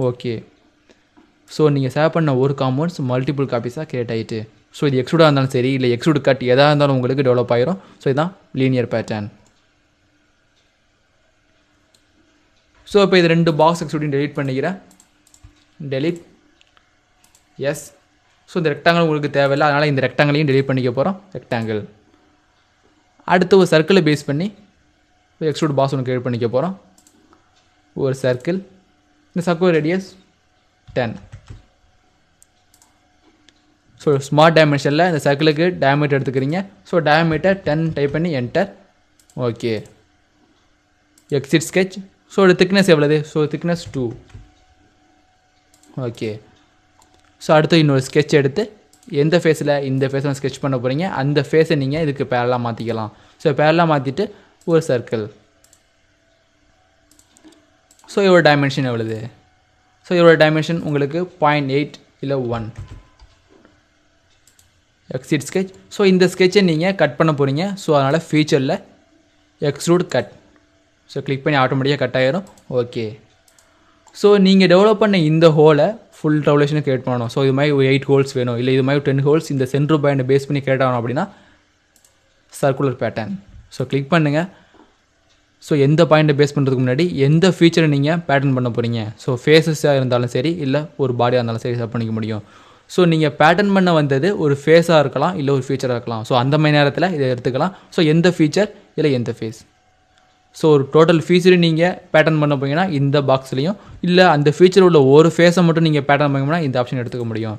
ஓகே. ஸோ நீங்கள் சேவ் பண்ண ஒரு காம்பவுண்ட்ஸ் மல்டிபிள் காப்பீஸாக கிரியேட் ஆகிட்டு. ஸோ இது எக்ஸ்ட்ரூடாக இருந்தாலும் சரி இல்லை எக்ஸ்ட்ரூட் கட் எதாக இருந்தாலும் உங்களுக்கு டெவலப் ஆயிரும். ஸோ இதுதான் லீனியர் பேட்டர்ன். ஸோ இப்போ இது 2 பாக்ஸ் எக்ஸ்ட்ரூடையும் டெலீட் பண்ணிக்கிறேன். டெலீட். எஸ். ஸோ இந்த ரெக்டாங்கிள் உங்களுக்கு தேவையில்லை, அதனால் இந்த ரெக்டாங்கிளையும் டெலீட் பண்ணிக்க போகிறோம். ரெக்டாங்கிள். அடுத்து ஒரு சர்க்கிளை பேஸ் பண்ணி ஒரு எக்ஸ்ட்ரூட் பாக்ஸ் ஒன்று கிரியேட் பண்ணிக்க போகிறோம். ஒரு சர்க்கிள். இந்த சர்க்கிள் ரேடியஸ் 10. ஸோ ஸ்மார்ட் டைமென்ஷனில் இந்த சர்க்கிளுக்கு டயமீட்டர் எடுத்துக்கிறீங்க. ஸோ டயமீட்டர் 10 டைப் பண்ணி enter. Okay. Exit sketch. So ஒரு திக்னஸ் எவ்வளவு. So thickness 2. ஓகே. ஸோ அடுத்து இன்னொரு ஸ்கெட்ச் எடுத்து எந்த ஃபேஸில் இந்த ஃபேஸில் ஸ்கெட்ச் பண்ண போகிறீங்க அந்த ஃபேஸை நீங்கள் இதுக்கு பேரலாக மாற்றிக்கலாம். ஸோ பேரலாக மாற்றிட்டு ஒரு சர்க்கிள். ஸோ இதோட டைமென்ஷன் எவ்வளவு. ஸோ இதோட டைமென்ஷன் உங்களுக்கு 0.8 இல்லை 1. Exit sketch. ஸோ இந்த ஸ்கெட்சை நீங்கள் கட் பண்ண போகிறீங்க. ஸோ அதனால் ஃபீச்சரில் எக்ஸ்ட்ரூட் கட். ஸோ கிளிக் பண்ணி ஆட்டோமேட்டிக்காக கட் ஆகிரும். ஓகே. ஸோ நீங்கள் டெவலப் பண்ண இந்த ஹோலை ஃபுல் ரெவல்யூஷனை கிரியேட் பண்ணணும். ஸோ இது மாதிரி ஒரு 8 ஹோல்ஸ் வேணும், இல்லை இது மாதிரி 10 ஹோல்ஸ் இந்த சென்ட்ரு பாயிண்டை பேஸ் பண்ணி கிரியேட் ஆகணும் அப்படின்னா சர்க்குலர் பேட்டர்ன். ஸோ கிளிக் பண்ணுங்கள். ஸோ எந்த பாயிண்ட்டை பேஸ் பண்ணுறதுக்கு முன்னாடி எந்த ஃபீச்சரை நீங்கள் பேட்டர்ன் பண்ண போகிறீங்க. ஸோ ஃபேஸஸாக இருந்தாலும் சரி இல்லை ஒரு பாடியாக இருந்தாலும் சரி செட் பண்ணிக்க முடியும். ஸோ நீங்கள் பேட்டர்ன் பண்ண வந்தது ஒரு ஃபேஸாக இருக்கலாம் இல்லை ஒரு ஃபீச்சராக இருக்கலாம். ஸோ அந்த மாதிரி நேரத்தில் இதை எடுத்துக்கலாம். ஸோ எந்த ஃபீச்சர் இல்லை எந்த ஃபேஸ். ஸோ ஒரு டோட்டல் ஃபீச்சரையும் நீங்கள் பேட்டர்ன் பண்ண போனீங்கன்னா இந்த பாக்ஸ்லையும், இல்லை அந்த ஃபீச்சர் உள்ள ஒரு ஃபேஸை மட்டும் நீங்கள் பேட்டர்ன் பண்ணிங்கன்னா இந்த ஆப்ஷன் எடுத்துக்க முடியும்.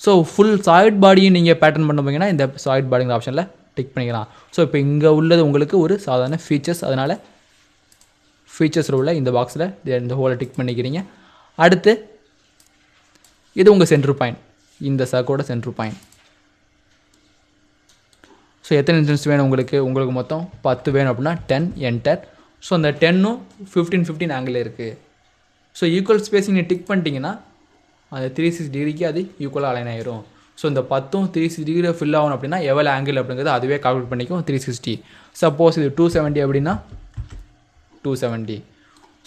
ஸோ ஃபுல் சாலிட் பாடியும் நீங்கள் பேட்டர்ன் பண்ண போனீங்கன்னா இந்த சாலிட் பாடிங்கிற ஆப்ஷனில் டிக் பண்ணிக்கலாம். ஸோ இப்போ இங்கே உள்ளது உங்களுக்கு ஒரு சாதாரண ஃபீச்சர்ஸ், அதனால் ஃபீச்சர்ஸில் உள்ள இந்த பாக்ஸில் இந்த ஹோலை டிக் பண்ணிக்கிறீங்க. அடுத்து இது உங்கள் சென்ட்ரு பாயிண்ட், இந்த சர்க்கோட சென்ட்ரு பாயிண்ட். ஸோ எத்தனை இன்ஸ்டன்ஸ் வேணும் உங்களுக்கு மொத்தம் 10 வேணும் அப்படின்னா 10 என்டர். ஸோ அந்த 10ம் 15 ஆங்கிள் இருக்குது. ஸோ ஈக்குவல் ஸ்பேஸிங் நீங்கள் டிக் பண்ணிட்டீங்கன்னா அந்த 360 டிகிரிக்கு அது ஈக்குவலாக அலைன் ஆயிரும். ஸோ இந்த 10ம் 360 டிகிரி ஃபில் ஆகணும் அப்படின்னா எவ்வளோ ஆங்கிள் அப்படிங்கிறது அதுவே கால்குலேட் பண்ணிக்கும் 360. சப்போஸ் இது 270 அப்படின்னா 270.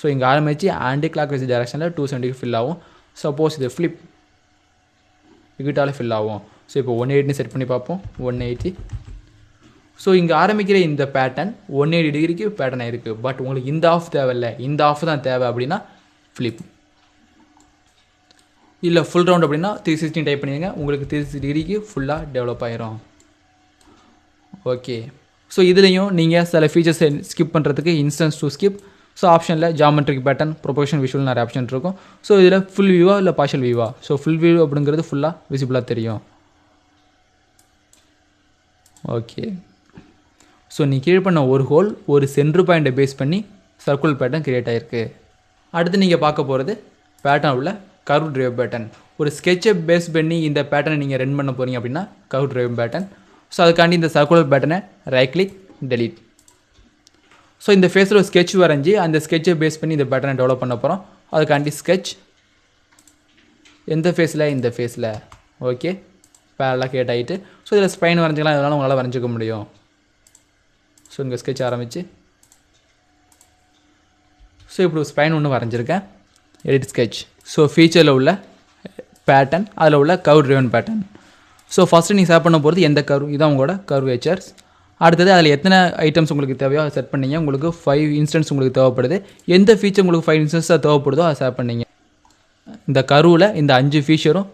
ஸோ இங்கே ஆரம்பித்து ஆன்டி கிளாக் வைஸ் டைரக்ஷனில் 270 ஃபில் ஆகும். சப்போஸ் இது ஃப்ளிப் இங்கிட்டாலே ஃபில் ஆகும். ஸோ இப்போ 180 செட் பண்ணி பார்ப்போம். 180. ஸோ இங்கே ஆரம்பிக்கிற இந்த பேட்டர்ன் 180 டிகிரிக்கு பேட்டர்ன் ஆகிருக்கு. பட் உங்களுக்கு இந்த ஆஃப் தேவையில்லை, இந்த ஆஃப் தான் தேவை அப்படின்னா ஃப்ளிப் இல்லை ஃபுல் ரவுண்ட் அப்படின்னா 360 டைப் பண்ணிடுங்க. உங்களுக்கு 360 டிகிரிக்கு ஃபுல்லாக டெவலப் ஆகிரும். ஓகே. ஸோ இதுலேயும் நீங்கள் சில ஃபீச்சர்ஸை ஸ்கிப் பண்ணுறதுக்கு இன்ஸ்டன்ஸ் டு ஸ்கிப். ஸோ ஆப்ஷனில் ஜாமெட்ரிக் பேட்டர்ன், ப்ரொபோஷன், விஷுவல் நிறைய ஆப்ஷன் இருக்கும். ஸோ இதில் ஃபுல் வியூவா இல்லை பார்ஷியல் வியூவா. ஸோ ஃபுல் வியூ அப்படிங்கிறது ஃபுல்லாக விசிபிளாக தெரியும். ஓகே. ஸோ நீ கிரியேட் பண்ண ஒரு ஹோல் ஒரு சென்ட்ரு பாயிண்ட்டை பேஸ் பண்ணி சர்க்குலர் பேட்டர்ன் கிரியேட் ஆகிருக்கு. அடுத்து நீங்கள் பார்க்க போகிறது பேட்டர்ன் உள்ள கர்வ் டிரைவ் பேட்டர்ன். ஒரு ஸ்கெட்சை பேஸ் பண்ணி இந்த பேட்டர்னை நீங்கள் ரன் பண்ண போகிறீங்க அப்படின்னா கர்வ் டிரைவ் பேட்டர்ன். ஸோ அதுக்காண்டி இந்த சர்க்குலர் பேட்டர்னை ரைட் கிளிக் டெலீட். ஸோ இந்த ஃபேஸில் ஒரு ஸ்கெட்ச் வரைஞ்சி அந்த ஸ்கெட்சை பேஸ் பண்ணி இந்த பேட்டர்னை டெவலப் பண்ண போகிறோம். அதுக்காண்டி ஸ்கெட்ச் எந்த ஃபேஸில், இந்த ஃபேஸில். ஓகே, பேரலாக கிரியேட் ஆகிட்டு. ஸோ இதில் ஸ்பைன் வரைஞ்சிக்கலாம், இதனால் உங்களால் வரைஞ்சிக்க முடியும். ஸோ இங்கே ஸ்கெட்ச் ஆரம்பித்து ஸோ இப்படி ஸ்பைன் ஒன்று வரைஞ்சிருக்கேன். Edit sketch. ஸோ ஃபீச்சரில் உள்ள பேட்டர்ன், அதில் உள்ள curve driven pattern. So first நீங்கள் செட் பண்ண போகிறது எந்த கர்வ், இதான் உங்களோட கர்வ் ஹெச்சர்ஸ். அடுத்தது அதில் எத்தனை ஐட்டம்ஸ் உங்களுக்கு தேவையோ அதை செட் பண்ணிங்க. உங்களுக்கு 5 இன்ஸ்டன்ஸ் உங்களுக்கு தேவைப்படுது. எந்த ஃபீச்சர் உங்களுக்கு 5 இன்ஸ்டன்ஸாக தேவைப்படுதோ அதை செட் பண்ணிங்க. இந்த கர்வில் இந்த 5 ஃபீச்சரும்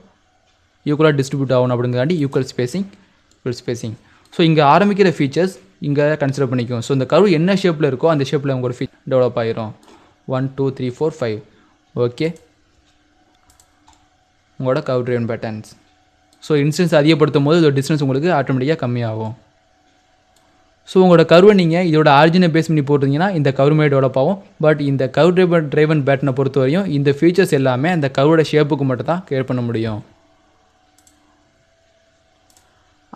ஈக்குவலாக டிஸ்ட்ரிபியூட் ஆகணும் அப்படிங்காண்டி ஈக்குவல் ஸ்பேசிங். ஸோ இங்கே ஆரம்பிக்கிற ஃபீச்சர்ஸ் இங்கே கன்சிடர் பண்ணிக்கும். ஸோ இந்த கர்வ் என்ன ஷேப்பில் இருக்கோ அந்த ஷேப்பில் உங்களோட ஃபீச்சர் டெவலப் ஆகிரும். 1 2 3 4 5. ஓகே, உங்களோட curve driven patterns. So instance அதிகப்படுத்தும் போது இதோட டிஸ்டன்ஸ் உங்களுக்கு ஆட்டோமேட்டிக்காக கம்மியாகும். ஸோ உங்களோட கர்வை நீங்கள் இதோட ஆரிஜினை பேஸ் பண்ணி போட்டிங்கன்னா இந்த கர்வ் மாதிரி டெவலப் ஆகும். பட் இந்த கர்வ் ட்ரைவன் பேட்டர்னை பொறுத்த வரையும் இந்த ஃபீச்சர்ஸ் எல்லாமே அந்த கர்வோட ஷேப்புக்கு மட்டும் தான் கிரியேட் பண்ண முடியும்.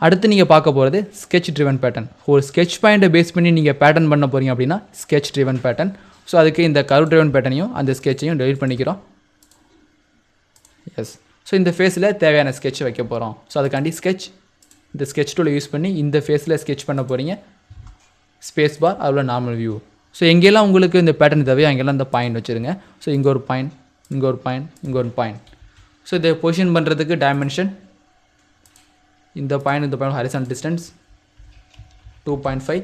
அடுத்து நீங்கள் பார்க்க போகிறது ஸ்கெட்ச் ட்ரிவன் பேட்டர்ன். ஒரு ஸ்கெட்ச் பாயிண்ட்டை பேஸ் பண்ணி நீங்கள் பேட்டர்ன் பண்ண போகிறீங்க அப்படின்னா ஸ்கெட்ச் ட்ரிவன் பேட்டர்ன். ஸோ அதுக்கு இந்த கர்வ் ட்ரிவன் பேட்டர்னையும் அந்த ஸ்கெட்சையும் டெலிட் பண்ணிக்கிறோம். எஸ். ஸோ இந்த ஃபேஸில் தேவையான ஸ்கெட்ச் வைக்க போகிறோம். ஸோ அதுக்காண்டி ஸ்கெட்ச், இந்த ஸ்கெட்ச் டூலை யூஸ் பண்ணி இந்த ஃபேஸில் ஸ்கெட்ச் பண்ண போகிறீங்க. ஸ்பேஸ் பார், அதில் நார்மல் வியூ. ஸோ எங்கெல்லாம் உங்களுக்கு இந்த பேட்டர்ன் தேவையோ அங்கெல்லாம் இந்த பாயிண்ட் வச்சுருங்க. ஸோ இங்கே ஒரு பாயிண்ட், இங்கே ஒரு பாயிண்ட், இங்கே ஒரு பாயிண்ட். ஸோ இதை பொசிஷன் பண்ணுறதுக்கு டைமென்ஷன், இந்த பாயிண்ட் ஹாரிசான்டல் டிஸ்டன்ஸ் 2.5.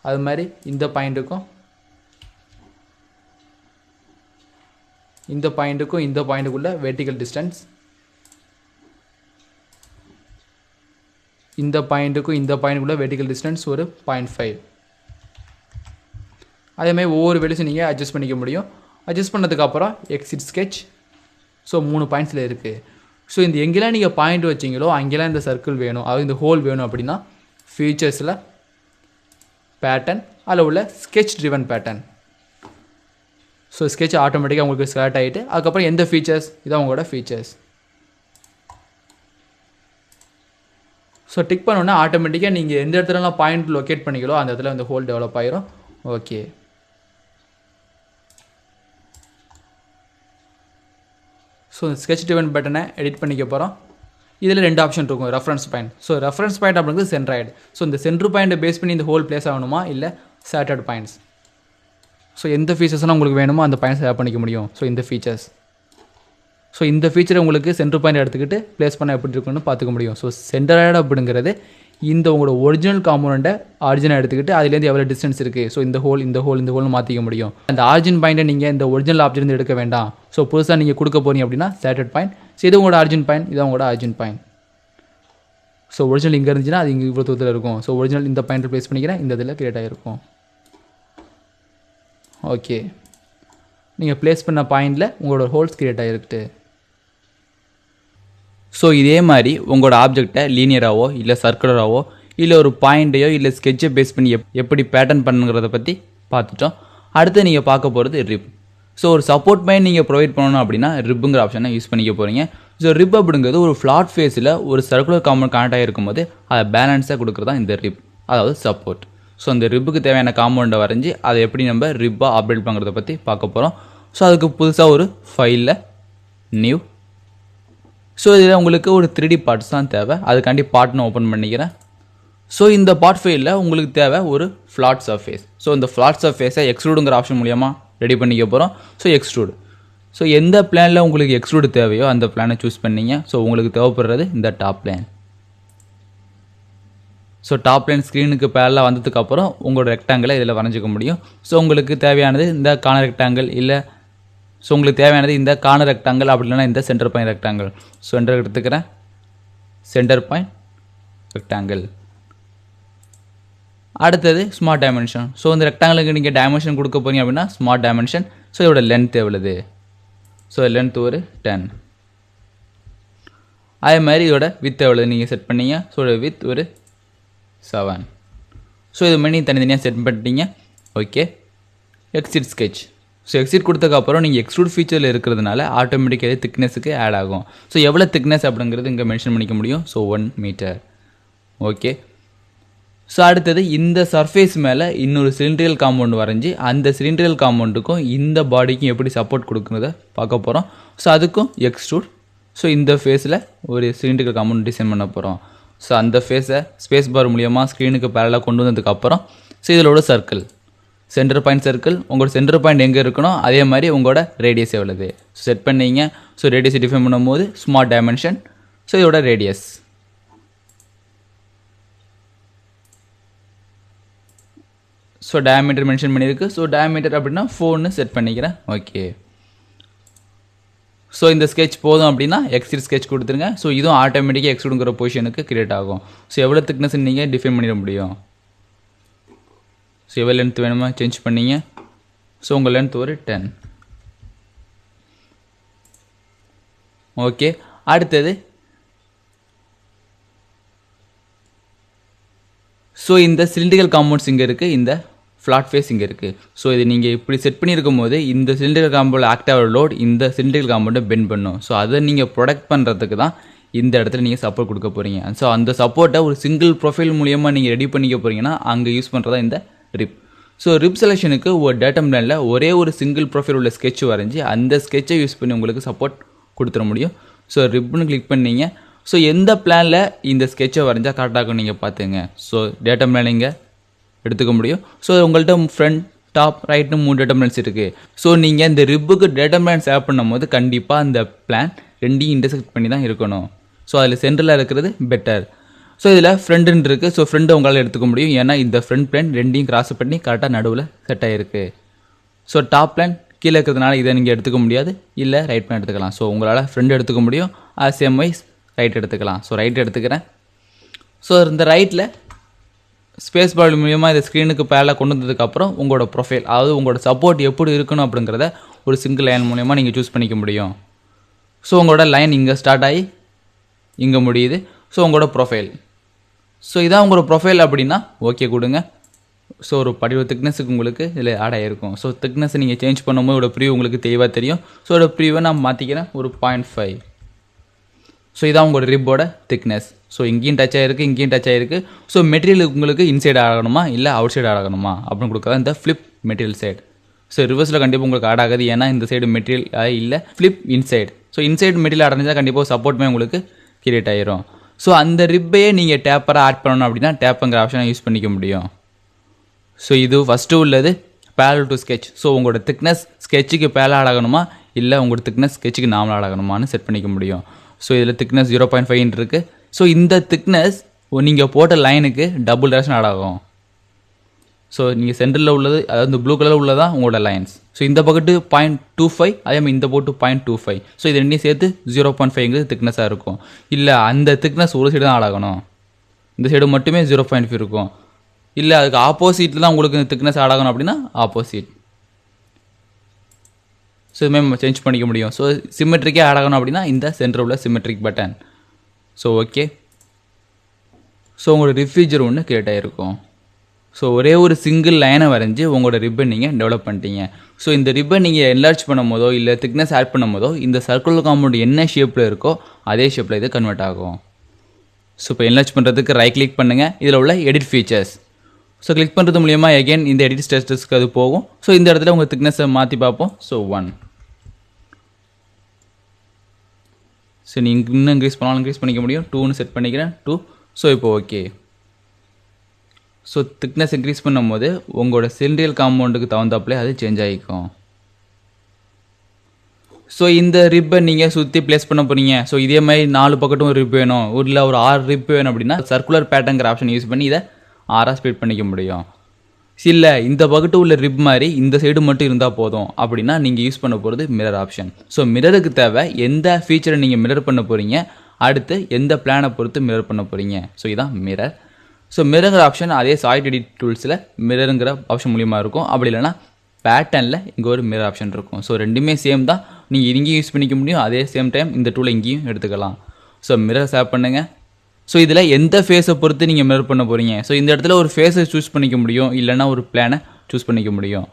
அது மாதிரி இந்த பாயிண்ட்டுக்கும் இந்த பாயிண்ட்டுக்குள்ள வெர்டிக்கல் டிஸ்டன்ஸ், இந்த பாயிண்ட்டுக்குள்ள வெர்டிக்கல் டிஸ்டன்ஸ் ஒரு 0.5. அதேமாதிரி ஒவ்வொரு வேலையும் நீங்கள் அட்ஜஸ்ட் பண்ணிக்க முடியும். அட்ஜஸ்ட் பண்ணதுக்கப்புறம் எக்ஸிட் ஸ்கெட்ச். ஸோ 3 பாயிண்ட்ஸில் இருக்குது. ஸோ இந்த எங்கெல்லாம் நீங்கள் பாயிண்ட் வச்சிங்களோ அங்கெல்லாம் இந்த சர்க்கிள் வேணும், அதாவது இந்த ஹோல் வேணும் அப்படின்னா ஃபீச்சர்ஸில் பேட்டர்ன், அதில் உள்ள sketch driven pattern. So sketch ஆட்டோமேட்டிக்காக உங்களுக்கு செலக்ட் ஆகிட்டு அதுக்கப்புறம் எந்த ஃபீச்சர்ஸ், இதான் உங்களோட ஃபீச்சர்ஸ். ஸோ டிக் பண்ணோன்னா ஆட்டோமேட்டிக்காக நீங்கள் எந்த இடத்துலலாம் பாயிண்ட் லொக்கேட் பண்ணிங்களோ அந்த இடத்துல இந்த ஹோல் டெவலப் ஆகிரும். ஓகே. ஸோ ஸ்கெட்ச் ட்ரிவன் பேட்டர்னை எடிட் பண்ணிக்க போகிறோம். இதில் 2 ஆப்ஷன் இருக்கும், reference point. So reference point அப்படிங்கிறது சென்ட்ராய்டு. ஸோ இந்த சென்ட்ரு பாயிண்ட்டை பேஸ் பண்ணி இந்த ஹோல் பிளேஸ் ஆகணுமா இல்லை சேட்டர்ட் பாயிண்ட்ஸ். ஸோ எந்த ஃபீச்சர்ஸ்லாம் உங்களுக்கு வேணுமோ அந்த பாயிண்ட்ஸ் ஆட் பண்ணிக்க முடியும். ஸோ இந்த ஃபீச்சர்ஸ், இந்த ஃபீச்சரை உங்களுக்கு சென்ட்ரு பாயிண்ட் எடுத்துக்கிட்டு ப்ளேஸ் பண்ண எப்படி இருக்குன்னு பார்த்துக்க முடியும். ஸோ சென்ட்ராய்டு அப்படிங்கிறது இந்த உங்களோட ஒரிஜினல் காம்போனண்ட்டை ஆரிஜினாக எடுத்துக்கிட்டு அதுலேருந்து எவ்வளோ டிஸ்டன்ஸ் இருக்குது, ஸோ இந்த ஹோல்னு மாற்றிக்க முடியும். அந்த ஆரிஜின் பாயிண்ட்டை நீங்கள் இந்த ஒரிஜினல் ஆப்ஜெக்ட் எடுக்க வேண்டாம். ஸோ புதுசாக நீங்கள் கொடுக்க போகிறீங்க அப்படின்னா சேட்டட் பாயிண்ட். ஸோ இது உங்களோட ஆரிஜின் பாயிண்ட், இது உங்களோட ஆரிஜின் பாயிண்ட். ஸோ ஒரிஜினல் இங்கே இருந்துச்சுன்னா அது இங்கே இவ்வளோ தூரத்தில் இருக்கும். ஸோ ஒரிஜினல் இந்த பாயிண்ட் ப்ளேஸ் பண்ணிக்கிறேன், இந்த இதில் கிரியேட் ஆகிருக்கும். ஓகே, நீங்கள் ப்ளேஸ் பண்ண பாயிண்டில் உங்களோட ஹோல்ஸ் கிரியேட் ஆகிருக்கு. ஸோ இதே மாதிரி உங்களோட ஆப்ஜெக்டை லீனியராகவோ இல்லை சர்க்குலராகவோ இல்லை ஒரு பாயிண்ட்டையோ இல்லை ஸ்கெட்சை பேஸ் பண்ணி எப்படி பேட்டர்ன் பண்ணுங்கிறத பற்றி பார்த்துட்டோம். அடுத்து நீங்கள் பார்க்க போகிறது ரிப். ஸோ ஒரு சப்போர்ட் பாயிண்ட் நீங்கள் ப்ரொவைட் பண்ணணும் அப்படின்னா ரிப்புங்கிற ஆப்ஷனை யூஸ் பண்ணிக்க போகிறீங்க. ஸோ ரிப் அப்படிங்கிறது ஒரு ஃப்ளாட் ஃபேஸில் ஒரு சர்க்குலர் காம்பவுண்ட் கனெக்ட் ஆகிருக்கும் போது அதை பேலன்ஸாக கொடுக்குறது தான் இந்த ரிப், அதாவது சப்போர்ட். ஸோ அந்த ரிப்புக்கு தேவையான காம்பவுண்டை வரைஞ்சி அதை எப்படி நம்ம ரிப்பாக அப்டேட் பண்ணுறத பற்றி பார்க்க போகிறோம். ஸோ அதுக்கு புதுசாக ஒரு ஃபைலில் நியூ. ஸோ இதில் உங்களுக்கு ஒரு 3D பார்ட்ஸ் தான் தேவை. அதுக்காண்டி பார்ட்னு ஓப்பன் பண்ணிக்கிறேன். ஸோ இந்த பார்ட் ஃபைலில் உங்களுக்கு தேவை ஒரு ஃப்ளாட் சர்ஃபேஸ். ஸோ இந்த ஃப்ளாட் சர்ஃபேஸை எக்ஸ்ட்ரூடுங்கிற ஆப்ஷன் மூலியமாக ரெடி பண்ணிக்க போகிறோம். So extrude. ஸோ எந்த பிளானில் உங்களுக்கு எக்ஸ்ட்ரூடு தேவையோ அந்த பிளானை சூஸ் பண்ணிங்க. ஸோ உங்களுக்கு தேவைப்படுறது இந்த top plane. So top line ஸ்க்ரீனுக்கு பேரலாக வந்ததுக்கப்புறம் உங்களோட ரெக்டாங்கிளை இதில் வரைஞ்சிக்க முடியும். ஸோ உங்களுக்கு தேவையானது இந்த கார்னர் ரெக்டாங்கிள், இல்லை ஸோ உங்களுக்கு தேவையானது இந்த கார்னர் ரெக்டாங்கிள், அப்படி இல்லைனா இந்த centre point rectangle. So centre எடுத்துக்கிறேன், சென்டர் பாயிண்ட் ரெக்டாங்கிள். அடுத்தது ஸ்மார்ட் டைமென்ஷன். ஸோ இந்த ரெக்டாங்கிளுக்கு நீங்கள் டைமென்ஷன் கொடுக்க போகிறீங்க அப்படின்னா ஸ்மார்ட் டைமென்ஷன். ஸோ இதோட லென்த் எவ்வளவு? ஸோ லென்த் ஒரு 10. அதே மாதிரி இதோட வித் எவ்வளோ நீங்கள் செட் பண்ணீங்க. ஸோ இதோட வித் ஒரு 7. ஸோ இது மாதிரி தனித்தனியாக செட் பண்ணிட்டீங்க. Okay, exit sketch. So exit கொடுத்ததுக்கப்புறம் நீங்கள் எக்ஸ்ட்ரூட் ஃபீச்சரில் இருக்கிறதுனால ஆட்டோமேட்டிக்காக திக்னஸுக்கு ஆட் ஆகும். ஸோ எவ்வளோ திக்னஸ் அப்படிங்கிறது இங்கே மென்ஷன் பண்ணிக்க முடியும். So 1 metre. ஓகே, ஸோ அடுத்தது இந்த சர்ஃபேஸ் மேலே இன்னொரு சிலிண்ட்ரியல் காம்பவுண்ட் வரைஞ்சி அந்த சிலிண்ட்ரியல் காம்பவுண்டுக்கும் இந்த பாடிக்கும் எப்படி சப்போர்ட் கொடுக்குறத பார்க்க போகிறோம். ஸோ அதுக்கும் எக்ஸ்ட்ரூட். ஸோ இந்த ஃபேஸில் ஒரு சிலிண்ட்ரியல் காம்பவுண்ட் டிசைன் பண்ண போகிறோம். ஸோ அந்த ஃபேஸை ஸ்பேஸ் பார் மூலியமாக ஸ்க்ரீனுக்கு பேரலாக கொண்டு வந்ததுக்கப்புறம் ஸோ இதோட சர்க்கிள், சென்டர் பாயிண்ட் சர்க்கிள். உங்களோட சென்டர் பாயிண்ட் எங்கே இருக்கணும் அதே மாதிரி உங்களோட ரேடியஸ் எவ்வளவு செட் பண்ணிங்க. ஸோ ரேடியஸ் டிஃபைன் பண்ணும்போது ஸ்மார்ட் டைமென்ஷன். ஸோ இதோட ரேடியஸ். ஸோ டயாமீட்டர் மென்ஷன் பண்ணியிருக்கு. ஸோ டயாமீட்டர் அப்படின்னா 4ன்னு செட் பண்ணிக்கிறேன். ஓகே, ஸோ இந்த ஸ்கெட்ச் போதும் அப்படின்னா எக்ஸ்ட்ரூட் ஸ்கெட்ச் கொடுத்துருங்க. ஸோ இதுவும் ஆட்டோமேட்டிக்காக எக்ஸ்ட்ரூடுங்கிற பொசிஷனுக்கு கிரியேட் ஆகும். ஸோ எவ்வளோ திக்னஸ் நீங்கள் டிஃபைன் பண்ணிட முடியும். ஸோ எவ்வளோ லென்த் வேணுமா சேஞ்ச் பண்ணிங்க. ஸோ உங்கள் லென்த் ஒரு 10. ஓகே, அடுத்தது ஸோ இந்த சிலிண்ட்ரிக்கல் காம்பவுண்ட்ஸ் இங்கே இருக்குது, இந்த ஃப்ளாட் ஃபேஸ் இங்கே இருக்குது. ஸோ இது நீங்கள் இப்படி செட் பண்ணியிருக்கும் போது இந்த சிலிண்ட்ரிக்கல் காம்பவுண்ட் ஆக்டிவ் லோட் இந்த சிலிண்ட்ரிக்கல் காம்பவுண்டை பெண்ட் பண்ணும். ஸோ அதை நீங்கள் ப்ரொடெக்ட் பண்ணுறதுக்கு தான் இந்த இடத்துல நீங்கள் சப்போர்ட் கொடுக்க போகிறீங்க. ஸோ அந்த சப்போர்ட்டை ஒரு சிங்கிள் ப்ரொஃபைல் மூலியமாக நீங்கள் ரெடி பண்ணிக்க போகிறீங்கன்னா அங்கே யூஸ் பண்ணுறதா இந்த ரிப். ஸோ ரிப் செலெக்ஷனுக்கு ஒரு டேட்டா பிளானில் ஒரே ஒரு சிங்கிள் ப்ரொஃபைல் உள்ள ஸ்கெட்ச் வரைஞ்சி அந்த ஸ்கெட்சை யூஸ் பண்ணி உங்களுக்கு சப்போர்ட் கொடுத்துட முடியும். ஸோ ரிப்னு கிளிக் பண்ணிங்க. ஸோ எந்த பிளானில் இந்த ஸ்கெட்சை வரைஞ்சால் கரெக்டாகும் நீங்கள் பார்த்துங்க. ஸோ டேட்டா பிளான் இங்கே எடுத்துக்க முடியும். ஸோ உங்கள்கிட்ட ஃப்ரண்ட் டாப் ரைட்னு 3 டேட்டா பிளான்ஸ் இருக்குது. ஸோ நீங்கள் இந்த ரிப்புக்கு டேட்டா பிளான்ஸ் ஆட் பண்ணும் போது கண்டிப்பாக அந்த பிளான் ரெண்டையும் இன்டர்செக்ட் பண்ணி தான் இருக்கணும். ஸோ அதில் சென்டரில் இருக்கிறது பெட்டர். ஸோ இதில் ஃப்ரெண்டுன்னு இருக்குது. ஸோ ஃப்ரெண்டை உங்களால் எடுத்துக்க முடியும். ஏன்னா இந்த ஃப்ரண்ட் பிளான் ரெண்டையும் கிராஸ் பண்ணி கரெக்டாக நடுவில் செட் ஆகிருக்கு. ஸோ டாப் பிளான் கீழே இருக்கிறதுனால இதை நீங்கள் எடுத்துக்க முடியாது, இல்லை ரைட் பிளான் எடுத்துக்கலாம். ஸோ உங்களால் ஃப்ரெண்ட் எடுத்துக்க முடியும். சேம் வைஸ் ரைட் எடுத்துக்கலாம். ஸோ ரைட் எடுத்துக்கிறேன். ஸோ இந்த ரைட்டில் ஸ்பேஸ் பார் மூலியமாக இந்த ஸ்க்ரீனுக்கு பேரலாக கொண்டு வந்ததுக்கப்புறம் உங்களோட ப்ரொஃபைல், அதாவது உங்களோட சப்போர்ட் எப்படி இருக்கணும் அப்படிங்கிறத ஒரு சிங்கிள் லைன் மூலியமாக நீங்கள் சூஸ் பண்ணிக்க முடியும். ஸோ உங்களோட லைன் இங்கே ஸ்டார்ட் ஆகி இங்கே முடியுது. ஸோ உங்களோட ப்ரொஃபைல். ஸோ இதான் உங்களோட ப்ரொஃபைல் அப்படின்னா ஓகே கொடுங்க. ஸோ ஒரு படிவ திக்னஸுக்கு உங்களுக்கு இதில் ஆட் ஆகிருக்கும். ஸோ திக்னஸை நீங்கள் சேஞ்ச் பண்ணும்போது இதோட ப்ரிவ்யூ உங்களுக்கு தெளிவாக தெரியும். ஸோ இதோட ப்ரிவ்யூவை நான் மாற்றிக்கிறேன் ஒரு 0.5. ஸோ இதான் உங்களோட ரிப்போட திக்னஸ். ஸோ இங்கேயும் டச் ஆகிருக்கு, இங்கேயும் டச் ஆகிருக்கு. ஸோ மெட்டீரியல் உங்களுக்கு இன்சைட் ஆகணுமா இல்லை அவுட் சைடு ஆகணுமா அப்படின்னு கொடுக்குறதா இந்த ஃப்ளிப் மெட்டீரியல் சைடு. ஸோ ரிவர்ஸில் கண்டிப்பாக உங்களுக்கு ஆட் ஆகாது, ஏன்னா இந்த சைடு மெட்டீரியல் இல்லை, flip inside. So inside material அடைஞ்சால் கண்டிப்பாக சப்போர்ட்டுமே உங்களுக்கு கிரியேட் ஆகிரும். ஸோ அந்த ரிப்பையே நீங்கள் டேப்பராக ஆட் பண்ணணும் அப்படின்னா டேப்புங்கிற ஆப்ஷனை யூஸ் பண்ணிக்க முடியும். ஸோ இது ஃபஸ்ட்டு உள்ளது பேரல் டு ஸ்கெட்ச். ஸோ உங்களோட திக்னஸ் ஸ்கெட்சுக்கு பேரலாக ஆகணுமா இல்லை உங்களோட திக்னஸ் ஸ்கெட்சுக்கு நார்மலாக ஆகணுமான்னு செட் பண்ணிக்க முடியும். ஸோ இதில் திக்னஸ் 0.5 இருக்குது. ஸோ இந்த திக்னஸ் நீங்கள் போட்ட லைனுக்கு டபுள் டைரக்ஷன் ஆட் ஆகும். ஸோ நீங்கள் சென்டரில் உள்ளது, அதாவது இந்த ப்ளூ கலரில் உள்ளதான் உங்களோட லைன்ஸ். ஸோ இந்த பக்கத்து 0.25, அதே மாதிரி இந்த போட்டு 0.25. ஸோ இது ரெண்டையும் சேர்த்து 0.5ங்கிறது திக்னஸாக இருக்கும். இல்லை அந்த திக்னஸ் ஒரு சைடு தான் ஆட் ஆகணும், இந்த சைடு மட்டுமே 0.5 இருக்கும். இல்லை அதுக்கு ஆப்போசிட்டில் தான் உங்களுக்கு திக்னஸ் ஆட் ஆகணும் அப்படின்னா ஆப்போசிட். ஸோ இதுமாதிரி சேஞ்ச் பண்ணிக்க முடியும். ஸோ சிமெட்ரிக்காக ஆட் ஆகணும் அப்படின்னா இந்த சென்டர் உள்ள symmetric button. So okay. So உங்களோட ரிப் ஃபீச்சர் ஒன்று கிரியேட் ஆகிருக்கும். ஸோ ஒரே ஒரு சிங்கிள் லைனை வரைஞ்சி உங்களோட ரிப்பன் நீங்கள் டெவலப் பண்ணிட்டீங்க. ஸோ இந்த ரிப்பன் நீங்கள் என்லார்ஜ் பண்ணும் போதோ இல்லை திக்னஸ் ஆட் பண்ணும் போதோ இந்த சர்க்குலர் காம்பவுண்ட் என்ன ஷேப்பில் இருக்கோ அதே ஷேப்பில் இது கன்வெர்ட் ஆகும். ஸோ இப்போ என்லார்ஜ் பண்ணுறதுக்கு ரைட் கிளிக் பண்ணுங்கள், இதில் உள்ள எடிட் ஃபீச்சர்ஸ். ஸோ கிளிக் பண்ணுறது மூலிமா எகைன் இந்த எடிட் ஸ்டேட்டஸ்க்கு அது போகும். ஸோ இந்த இடத்துல உங்கள் திக்னஸை மாற்றி பார்ப்போம். ஸோ 1. ஸோ நீங்கள் இன்னும் இன்க்ரீஸ் பண்ணாலும் இன்க்ரீஸ் பண்ணிக்க முடியும். 2ன்னு செட் பண்ணிக்கிறேன், 2. ஸோ இப்போ ஓகே. ஸோ திக்னஸ் இன்க்ரீஸ் பண்ணும்போது உங்களோட சிலிண்ட்ரியல் காம்பவுண்டுக்கு தகுந்தாப்புலே அது சேஞ்ச் ஆகிக்கும். ஸோ இந்த ரிப்பை நீங்கள் சுற்றி ப்ளேஸ் பண்ண போகிறீங்க. ஸோ இதே மாதிரி 4 பக்கட்டும் ரிப் வேணும், இல்லை ஒரு 6 ரிப் வேணும் அப்படின்னா சர்க்குலர் பேட்டர்ங்கிற ஆப்ஷன் யூஸ் பண்ணி இதை 6ஆக ஸ்ப்ளிட் பண்ணிக்க முடியும். இல்லை இந்த பக்கத்து உள்ள ரிப் மாதிரி இந்த சைடு மட்டும் இருந்தால் போதும் அப்படின்னா நீங்கள் யூஸ் பண்ண போகிறது மிரர் ஆப்ஷன். ஸோ மிரருக்கு தேவை எந்த ஃபீச்சரை நீங்கள் மிரர் பண்ண போகிறீங்க, அடுத்து எந்த பிளானை பொறுத்து மிரர் பண்ண போகிறீங்க. ஸோ இதுதான் மிரர். ஸோ மிரருங்கிற ஆப்ஷன் அதே சாலிட் எடிட் டூல்ஸில் மிரருங்கிற ஆப்ஷன் மூலிமா இருக்கும். அப்படி இல்லைனா பேட்டர்னில் இங்கே ஒரு மிரர் ஆப்ஷன் இருக்கும். ஸோ ரெண்டுமே சேம் தான், நீங்கள் இங்கேயும் யூஸ் பண்ணிக்க முடியும், அதே சேம் டைம் இந்த டூலை இங்கேயும் எடுத்துக்கலாம். ஸோ மிரர் சேவ் பண்ணுங்கள். ஸோ இதில் எந்த ஃபேஸை பொறுத்து நீங்கள் மிரர் பண்ண போகிறீங்க. ஸோ இந்த இடத்துல ஒரு ஃபேஸை சூஸ் பண்ணிக்க முடியும், இல்லைனா ஒரு பிளானை சூஸ் பண்ணிக்க முடியும்.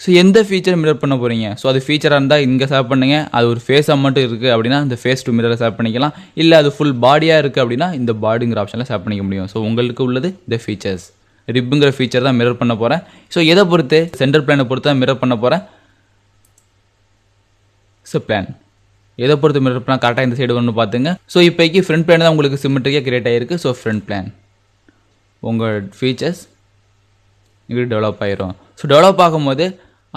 ஸோ எந்த ஃபீச்சர் மிரர் பண்ண போகிறீங்க. ஸோ அது ஃபீச்சராக இருந்தால் இங்கே சேவ் பண்ணுங்கள். அது ஒரு ஃபேஸாக மட்டும் இருக்குது அப்படின்னா இந்த ஃபேஸ் டு மிரரை சேவ் பண்ணிக்கலாம். இல்லை அது ஃபுல் பாடியாக இருக்குது அப்படின்னா இந்த பாடிங்கிற ஆப்ஷனில் சேவ் பண்ணிக்க முடியும். ஸோ உங்களுக்கு உள்ளது இந்த ஃபீச்சர்ஸ். ரிப்புங்கிற ஃபீச்சர் தான் மிரர் பண்ண போகிறேன். ஸோ எதை பொறுத்து, சென்டர் பிளானை பொறுத்து தான் மிரர் பண்ண போகிறேன். ஸோ பிளான் எதை பொறுத்து மிரர் பண்ணால் கரெக்டாக இந்த சைடு ஒன்று பார்த்துங்க. ஸோ இப்போக்கி ஃப்ரண்ட் பிளான் தான் உங்களுக்கு சிமெட்ரிக்காக கிரியேட் ஆகிருக்கு. ஸோ ஃப்ரண்ட் பிளான் உங்கள் ஃபீச்சர்ஸ் இங்கே டெவலப் ஆகிரும். ஸோ டெவலப் ஆகும்போது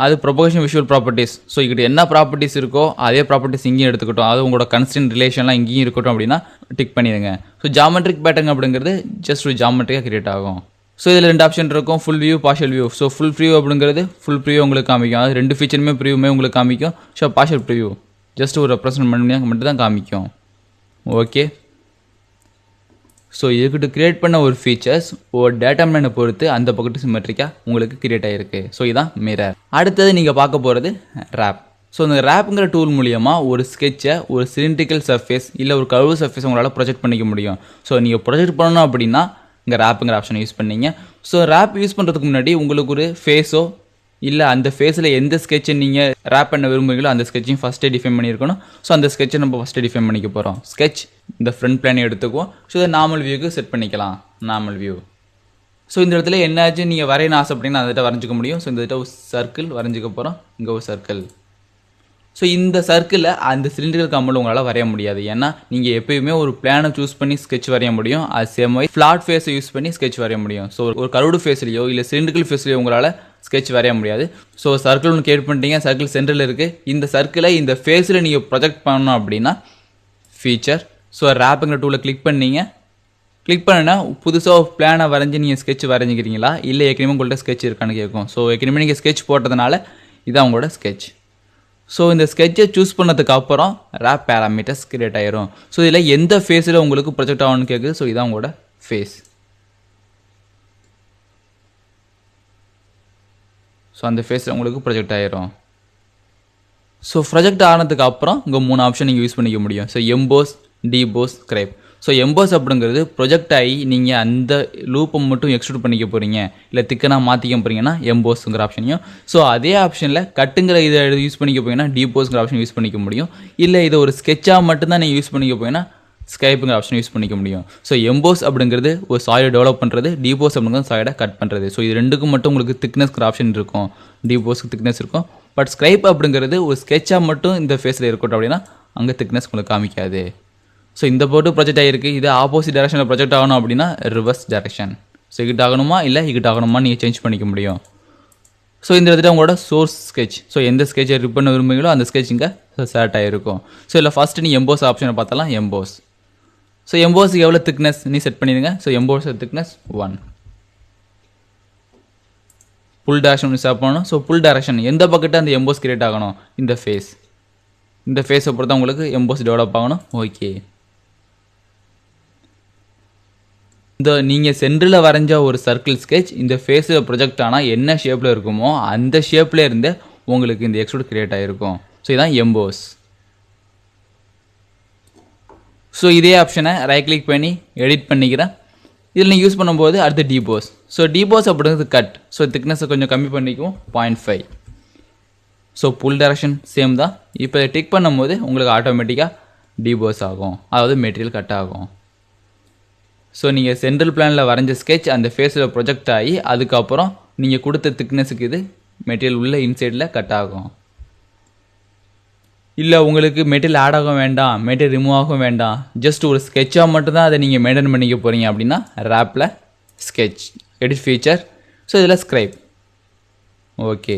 அது ப்ரொபகேஷன் விஷுவல் ப்ராப்பர்ட்டிஸ். ஸோ இங்கிட்ட என்ன ப்ராப்பர்ட்டிஸ் இருக்கோ அதே ப்ராப்பர்ட்டிஸ் இங்கேயும் எடுத்துக்கிட்டோம். அது உங்களோட கன்ஸ்டன்ட் ரிலேஷன்லாம் இங்கேயும் இருக்கட்டும் அப்படின்னா டிக் பண்ணிடுங்க. ஸோ ஜாமெட்ரிக் பேட்டர்ன் அப்படிங்கிறது ஜஸ்ட் ஒரு ஜாமெட்ரிக்காக கிரியேட் ஆகும். ஸோ இதில் 2 ஆப்ஷன் இருக்கும், full view, partial view. So full preview அப்படிங்கிறது ஃபுல் ப்ரிவ்யூ உங்களுக்கு காமிக்கும், அது 2 ஃபீச்சருமே ப்ரிவ்யூமே உங்களுக்கு காமிக்கும். ஸோ பார்ஷியல் ப்ரிவ்யூ ஜஸ்ட் ஒரு ரெப்ரசன்ட் பண்ணி மட்டும் தான் காமிக்கும். ஓகே. ஸோ இதுக்கிட்ட கிரியேட் பண்ண ஒரு ஃபீச்சர்ஸ் ஒரு டேட்டா லைனை பொறுத்து அந்த பக்கத்து சிமெட்ரிக்காக உங்களுக்கு கிரியேட் ஆகிருக்கு. ஸோ இதான் மிரர். அடுத்தது நீங்கள் பார்க்க போகிறது ரேப். ஸோ இந்த ரேப்புங்கிற டூல் மூலியமாக ஒரு ஸ்கெட்சை ஒரு சிலிண்ட்ரிக்கல் சர்ஃபேஸ் இல்லை ஒரு கர்வ் சர்ஃபேஸ் உங்களால் ப்ரொஜெக்ட் பண்ணிக்க முடியும். ஸோ நீங்கள் ப்ரொஜெக்ட் பண்ணணும் அப்படின்னா இங்கே ரேப்புங்கிற ஆப்ஷனை யூஸ் பண்ணீங்க. ஸோ ரேப் யூஸ் பண்ணுறதுக்கு முன்னாடி உங்களுக்கு ஒரு ஃபேஸோ இல்லை அந்த ஃபேஸில் எந்த ஸ்கெட்சை நீங்கள் ரேப் பண்ண விரும்புகிறீங்களோ அந்த ஸ்கெட்சையும் ஃபஸ்ட்டே டிஃபைன் பண்ணியிருக்கணும். ஸோ அந்த ஸ்கெட்சை நம்ம ஃபஸ்ட்டே டிஃபைன் பண்ணிக்க போகிறோம். ஸ்கெட்ச் இந்த ஃப்ரண்ட் பிளானை எடுத்துக்குவோம். ஸோ இதை நார்மல் வியூக்கு செட் பண்ணிக்கலாம், நார்மல் வியூ. ஸோ இந்த இடத்துல என்னாச்சு நீங்கள் வரையணும் ஆசைப்பட்டீங்கன்னா அந்த வரைஞ்சிக்க முடியும். ஸோ இந்த இடத்துல ஒரு சர்க்கிள் வரைஞ்சிக்க போகிறோம், இங்கே ஒரு சர்க்கிள். ஸோ இந்த சர்க்கிளில் அந்த சிலிண்டர்கள் காம்பவுண்ட் உங்களால் வரைய முடியாது. ஏன்னா நீங்கள் எப்பயுமே ஒரு பிளானை சூஸ் பண்ணி ஸ்கெட்ச் வரைய முடியும். அது சேம் மாதிரி ஃப்ளாட் ஃபேஸை யூஸ் பண்ணி ஸ்கெட்ச் வரைய முடியும். ஸோ ஒரு கர்வ்டு ஃபேஸ்லையோ இல்லை சிலிண்டர்கள் ஃபேஸ்லையோ உங்களால் ஸ்கெட்ச் வரைய முடியாது. ஸோ சர்க்கிள் ஒன்று கிரியேட் பண்ணிட்டீங்க, சர்க்கிள் சென்டரில் இருக்குது. இந்த சர்க்கிளை இந்த ஃபேஸில் நீங்கள் ப்ரொஜெக்ட் பண்ணணும் அப்படின்னா ஃபீச்சர். ஸோ ரேப்புங்கிற டூலில் கிளிக் பண்ணீங்க. கிளிக் பண்ணினா புதுசாக பிளானை வரைஞ்சி நீங்கள் ஸ்கெட்ச் வரைஞ்சிக்கிறீங்களா இல்லை ஏற்கனவே உங்கள்கிட்ட ஸ்கெட்ச் இருக்கான்னு கேட்கும். ஸோ ஏற்கனவே நீங்கள் ஸ்கெட்ச் போட்டதுனால இதான் உங்களோட ஸ்கெட்ச். ஸோ இந்த ஸ்கெட்சை சூஸ் பண்ணதுக்கு அப்புறம் ரேப் பேராமீட்டர்ஸ் கிரியேட் ஆயிரும். ஸோ இதில் எந்த ஃபேஸில் உங்களுக்கு ப்ரொஜெக்ட் ஆகணும்னு கேட்குது. ஸோ இதான் உங்களோட ஃபேஸ். ஸோ அந்த ஃபேஸில் உங்களுக்கு ப்ரொஜெக்ட் ஆயிரும். ஸோ ப்ரொஜெக்ட் ஆனதுக்கு அப்புறம் இங்கே 3 ஆப்ஷன் நீங்கள் யூஸ் பண்ணிக்க முடியும். So emboss, deboss, scribe. So emboss அப்படிங்கிறது ப்ரொஜெக்ட் ஆகி நீங்கள் அந்த லூப்பை மட்டும் எக்ஸ்ட்ரூட் பண்ணிக்க போகிறீங்க இல்லை திக்கனாக மாற்றிக்க போகிறீங்கன்னா எம்போஸுங்கிற ஆப்ஷனையும், ஸோ அதே ஆப்ஷனில் கட்டுங்கிற இதை யூஸ் பண்ணிக்க போகிறீங்கன்னா டிபோஸ்ங்கிற ஆப்ஷன் யூஸ் பண்ணிக்க முடியும். இல்லை இதை ஒரு ஸ்கெட்சாக மட்டும்தான் நீங்கள் யூஸ் பண்ணிக்க போகிறீங்கன்னா ஸ்கைப்புங்கிற ஆப்ஷன் யூஸ் பண்ணிக்க முடியும். ஸோ எம்போஸ் அப்படிங்கிறது ஒரு சாயை டெவலப் பண்ணுறது, டிபோஸ் அப்படிங்கிறது சாயோட கட் பண்ணுறது. ஸோ இது ரெண்டுக்கும் மட்டும் உங்களுக்கு திக்னஸ்ங்கிற ஆப்ஷன் இருக்கும், டிபோஸ்க்கு திக்னஸ் இருக்கும். பட் ஸ்க்ரைப் அப்படிங்கிறது ஒரு ஸ்கெட்சாக மட்டும் இந்த ஃபேஸில் இருக்கட்டும் அப்படின்னா அங்கே திக்னஸ் உங்களுக்கு காமிக்காது. ஸோ இந்த போட்டு ப்ரொஜெக்ட் ஆகிருக்கு. இது ஆப்போசிட் டைரக்ஷனில் ப்ரொஜெக்ட் ஆகணும் அப்படின்னா ரிவர்ஸ் டைரக்ஷன். ஸோ இங்கிட்ட ஆகணுமா இல்லை இங்கிட்ட ஆகணுமா நீங்கள் சேஞ்ச் பண்ணிக்க முடியும். ஸோ இந்த இடத்துல உங்களோட சோர்ஸ் ஸ்கெட்ச். ஸோ எந்த ஸ்கெட்சை ரிப் பண்ண விரும்புகிறீங்களோ அந்த ஸ்கெட்ச் இங்கே செலக்ட் ஆகிருக்கும். ஸோ இல்லை ஃபஸ்ட்டு நீ எம்போஸ் ஆப்ஷனை பார்த்தாலாம் எம்போஸ். ஸோ எம்போஸுக்கு எவ்வளோ திக்னஸ் நீ செட் பண்ணிடுங்க. So EMBOSS thickness 1. புல் டைரக்ஷன் செட் பண்ணணும். ஸோ புல் டைரக்ஷன் எந்த பக்கெட்டு அந்த எம்போஸ் கிரியேட் ஆகணும், இந்த ஃபேஸ், இந்த ஃபேஸை பொறுத்த உங்களுக்கு எம்போஸ் டெவலப் ஆகணும். ஓகே, இந்த நீங்கள் சென்டரில் வரைஞ்ச ஒரு சர்க்கிள் ஸ்கெட்ச் இந்த ஃபேஸில் ப்ரொஜெக்ட் ஆனால் என்ன ஷேப்பில் இருக்குமோ அந்த ஷேப்பில் இருந்து உங்களுக்கு இந்த எக்ஸ்ட்ரூட் கிரியேட் ஆகிருக்கும். ஸோ இதுதான் எம்போஸ். ஸோ இதே ஆப்ஷனை ரைட் கிளிக் பண்ணி எடிட் பண்ணிக்கிறேன். இதில் நீங்கள் யூஸ் பண்ணும்போது அடுத்து டீபோஸ். ஸோ டீபோஸ் அப்படிங்கிறது கட். ஸோ திக்னஸை கொஞ்சம் கம்மி பண்ணிக்கும் 0.5. ஸோ புல் டைரக்ஷன் சேம் தான். இப்போ டிக் பண்ணும்போது உங்களுக்கு ஆட்டோமேட்டிக்காக டீபோஸ் ஆகும், அதாவது மெட்டீரியல் கட் ஆகும். ஸோ நீங்கள் சென்ட்ரல் பிளானில் வரைஞ்ச ஸ்கெட்ச் அந்த ஃபேஸில் ப்ரொஜெக்ட் ஆகி அதுக்கப்புறம் நீங்கள் கொடுத்த திக்னஸுக்கு இது மெட்டீரியல் உள்ள இன்சைடில் கட் ஆகும். இல்லை உங்களுக்கு மெட்டீரியல் ஆட் ஆக வேண்டாம், மெட்டீரியல் ரிமூவ் ஆகவும் வேண்டாம், ஜஸ்ட் ஒரு ஸ்கெட்சாக மட்டும்தான் அதை நீங்கள் மெயின்டைன் பண்ணிக்க போகிறீங்க அப்படின்னா ரேப்பில் ஸ்கெட்ச் எடிட் ஃபீச்சர். ஸோ இதில் ஸ்க்ரைப். ஓகே,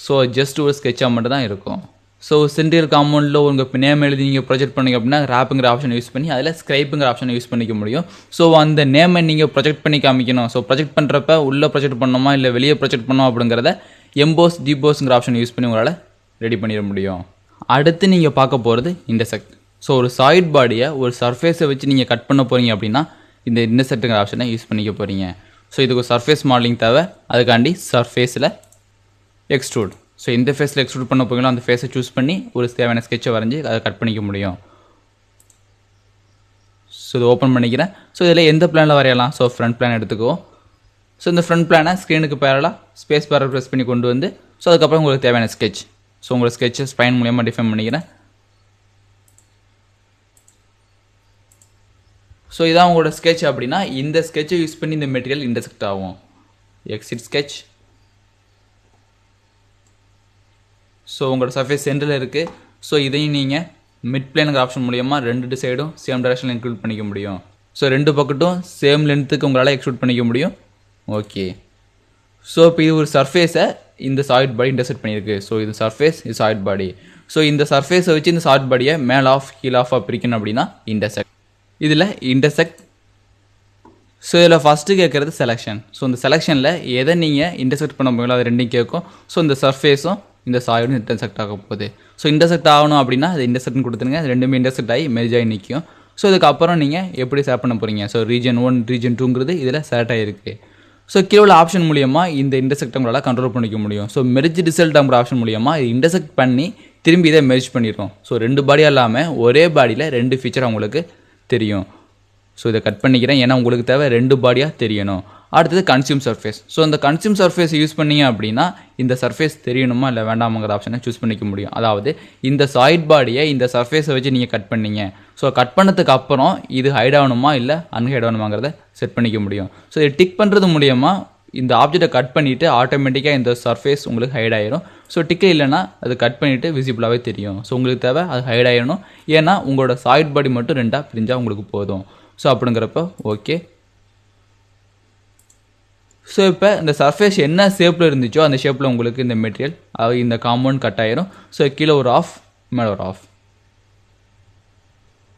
ஸோ ஜஸ்ட் ஒரு ஸ்கெட்சாக மட்டும் தான் இருக்கும். ஸோ சென்ட்ரியல் காம்பவுண்டில் உங்கள் நேம் எழுதி நீங்கள் ப்ரொஜெக்ட் பண்ணிங்க அப்படின்னா ரேப்புங்கிற ஆப்ஷன் யூஸ் பண்ணி அதில் ஸ்க்ரைப்புங்கிற ஆப்ஷனை யூஸ் பண்ணிக்க முடியும். ஸோ அந்த நேமை நீங்கள் ப்ரொஜெக்ட் பண்ணி காமிக்கணும். ஸோ ப்ரொஜெக்ட் பண்ணுறப்ப உள்ளே ப்ரொஜெக்ட் பண்ணணுமா இல்லை வெளியே ப்ரொஜெக்ட் பண்ணோம் அப்படிங்கிறத எம்போஸ் டீபோஸுங்கிற ஆப்ஷன் யூஸ் பண்ணி உங்களால் ரெடி பண்ணிட முடியும். அடுத்து நீங்கள் பார்க்க போகிறது இன்டர்செக்ட். ஸோ ஒரு சாலிட் பாடியை ஒரு சர்ஃபேஸை வச்சு நீங்கள் கட் பண்ண போகிறீங்க அப்படின்னா இந்த இன்டர்செக்ட்டுங்கிற ஆப்ஷனை யூஸ் பண்ணிக்க போகிறீங்க. ஸோ இதுக்கு ஒரு சர்ஃபேஸ் மாடலிங் தேவை. அதுக்காண்டி சர்ஃபேஸில் எக்ஸ்ட்ரூட். ஸோ இந்த ஃபேஸில் எக்ஸ்ட்ரூட் பண்ண போகிறீங்களோ அந்த ஃபேஸை சூஸ் பண்ணி ஒரு தேவையான ஸ்கெட்சை வரைஞ்சி அதை கட் பண்ணிக்க முடியும். ஸோ இது ஓப்பன் பண்ணிக்கிறேன். ஸோ இதில் எந்த பிளானில் வரையலாம்? ஸோ ஃப்ரண்ட் பிளான் எடுத்துக்குவோம். ஸோ இந்த ஃப்ரண்ட் பிளானை ஸ்க்ரீனுக்கு பேரலாக ஸ்பேஸ் பாரை ப்ரெஸ் பண்ணி கொண்டு வந்து ஸோ அதுக்கப்புறம் உங்களுக்கு தேவையான ஸ்கெட்ச். ஸோ உங்களோட ஸ்கெட்சை ஸ்பைன் மூலியமாக டிஃபைன் பண்ணிக்கிறேன். ஸோ இதான் உங்களோட ஸ்கெட்ச் அப்படின்னா இந்த ஸ்கெட்சை யூஸ் பண்ணி இந்த மெட்டீரியல் இன்டர்செக்ட் ஆகும். Exit sketch. ஸோ உங்களோட சர்ஃபேஸ் சென்டரில் இருக்குது. ஸோ இதையும் நீங்கள் மிட் பிளேனுங்கிற ஆப்ஷன் மூலியமாக ரெண்டு சைடும் சேம் டைரக்ஷனில் இன்க்ளூட் பண்ணிக்க முடியும். ஸோ ரெண்டு பக்கட்டும் சேம் லென்த்துக்கு உங்களால் எக்ஸ்ட்ரூட் பண்ணிக்க முடியும். ஓகே, ஸோ இப்போ இது ஒரு சர்ஃபேஸை இந்த சாலிட் பாடி இன்டர்செக்ட் பண்ணியிருக்கு. ஸோ இது சர்ஃபேஸ், இது சாலிட் பாடி. ஸோ இந்த சர்ஃபேஸை வச்சு இந்த சாலிட் பாடியை மேல் ஆஃப் கீழ் ஆஃபாக பிரிக்கணும் அப்படின்னா இன்டர்செக்ட். இதில் இன்டர்செக்ட். ஸோ இதில் ஃபஸ்ட்டு கேட்குறது செலெக்ஷன். ஸோ இந்த செலெக்ஷனில் எதை நீங்கள் இன்டர்செக்ட் பண்ண போகிறீங்களோ அது ரெண்டையும் கேட்கும். ஸோ இந்த சர்ஃபேஸும் இந்த சாலிடும் இன்டர்செக்ட் ஆக போகுது. ஸோ இன்டர்செக்ட் ஆகணும் அப்படின்னா அது இன்டர்செக்ட்னு கொடுத்துருங்க. அது ரெண்டுமே இன்டர்செக்ட் ஆகி மெர்ஜ் ஆகி நிற்கும். ஸோ இதுக்கப்புறம் நீங்கள் எப்படி செலக்ட் பண்ண போகிறீங்க? ஸோ ரீஜன் 1 ரீஜன் 2ங்கிறது இதில் செலக்ட் ஆகிருக்கு. ஸோ கீழே உள்ள ஆப்ஷன் மூலியமாக இந்த இன்டர்செக்ட் உங்களால் கண்ட்ரோல் பண்ணிக்க முடியும். ஸோ மெர்ஜ் ரிசல்ட்ங்கிற ஆப்ஷன் மூலியமாக இது இன்டர்செக்ட் பண்ணி திரும்பி இதை மெர்ஜ் பண்ணிடுறோம். ஸோ ரெண்டு பாடியாக இல்லாமல் ஒரே பாடியில் ரெண்டு ஃபீச்சர் உங்களுக்கு தெரியும். ஸோ இதை கட் பண்ணிக்கிறேன், ஏன்னா உங்களுக்கு தேவை ரெண்டு பாடியாக தெரியணும். அடுத்தது கன்சியூம் சர்ஃபேஸ். ஸோ இந்த கன்சியூம் சர்ஃபேஸ் யூஸ் பண்ணிங்க அப்படின்னா இந்த சர்ஃபேஸ் தெரியணுமா இல்லை வேண்டாமாங்கிற ஆப்ஷனை சூஸ் பண்ணிக்க முடியும். அதாவது இந்த சாலிட் பாடியை இந்த சர்ஃபேஸை வச்சு நீங்கள் கட் பண்ணீங்க. ஸோ கட் பண்ணதுக்கு அப்புறம் இது ஹைட் ஆகணுமா இல்லை அன்ஹைட் ஆகணுமாங்கிறத செட் பண்ணிக்க முடியும். ஸோ இதை டிக் பண்ணுறது மூலியமாக இந்த ஆப்ஜெக்டை கட் பண்ணிவிட்டு ஆட்டோமேட்டிக்காக இந்த சர்ஃபேஸ் உங்களுக்கு ஹைட் ஆயிரும். ஸோ டிக்கே இல்லைன்னா அது கட் பண்ணிவிட்டு விசிபிளாகவே தெரியும். ஸோ உங்களுக்கு தேவை அது ஹைட் ஆகிடணும், ஏன்னா உங்களோட சாலிட் பாடி மட்டும் ரெண்டாக பிரிஞ்சால் உங்களுக்கு போதும். ஸோ அப்படிங்கிறப்ப ஓகே. ஸோ இப்போ இந்த சர்ஃபேஸ் என்ன ஷேப்பில் இருந்துச்சோ அந்த ஷேப்பில் உங்களுக்கு இந்த மெட்டீரியல் இந்த காம்பவுண்ட் கட் ஆயிரும். ஸோ கீழே ஒரு ஆஃப், மேலே ஒரு ஆஃப்.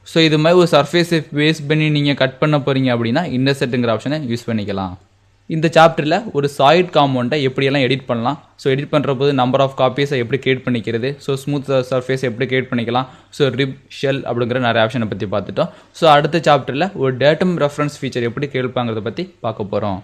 ஸோ இது மாதிரி ஒரு சர்ஃபேஸை பேஸ் பண்ணி நீங்கள் கட் பண்ண போகிறீங்க அப்படின்னா இன்டர்செக்ட்டுங்கிற ஆப்ஷனை யூஸ் பண்ணிக்கலாம். இந்த சாப்டரில் ஒரு சாலிட் காம்பவுண்டை எப்படியெல்லாம் எடிட் பண்ணலாம், ஸோ எடிட் பண்ணுற போது நம்பர் ஆஃப் காப்பீஸை எப்படி கிரியேட் பண்ணிக்கிறது, ஸோ ஸ்மூத் சர்ஃபேஸ் எப்படி கிரியேட் பண்ணிக்கலாம், ஸோ ரிப் ஷெல் அப்படிங்கிற நிறைய ஆப்ஷனை பற்றி பார்த்துட்டோம். ஸோ அடுத்த சாப்டரில் ஒரு டேட்டம் ரெஃபரன்ஸ் ஃபீச்சர் எப்படி கிரியேட் பண்ணுறதை பற்றி பார்க்க போகிறோம்.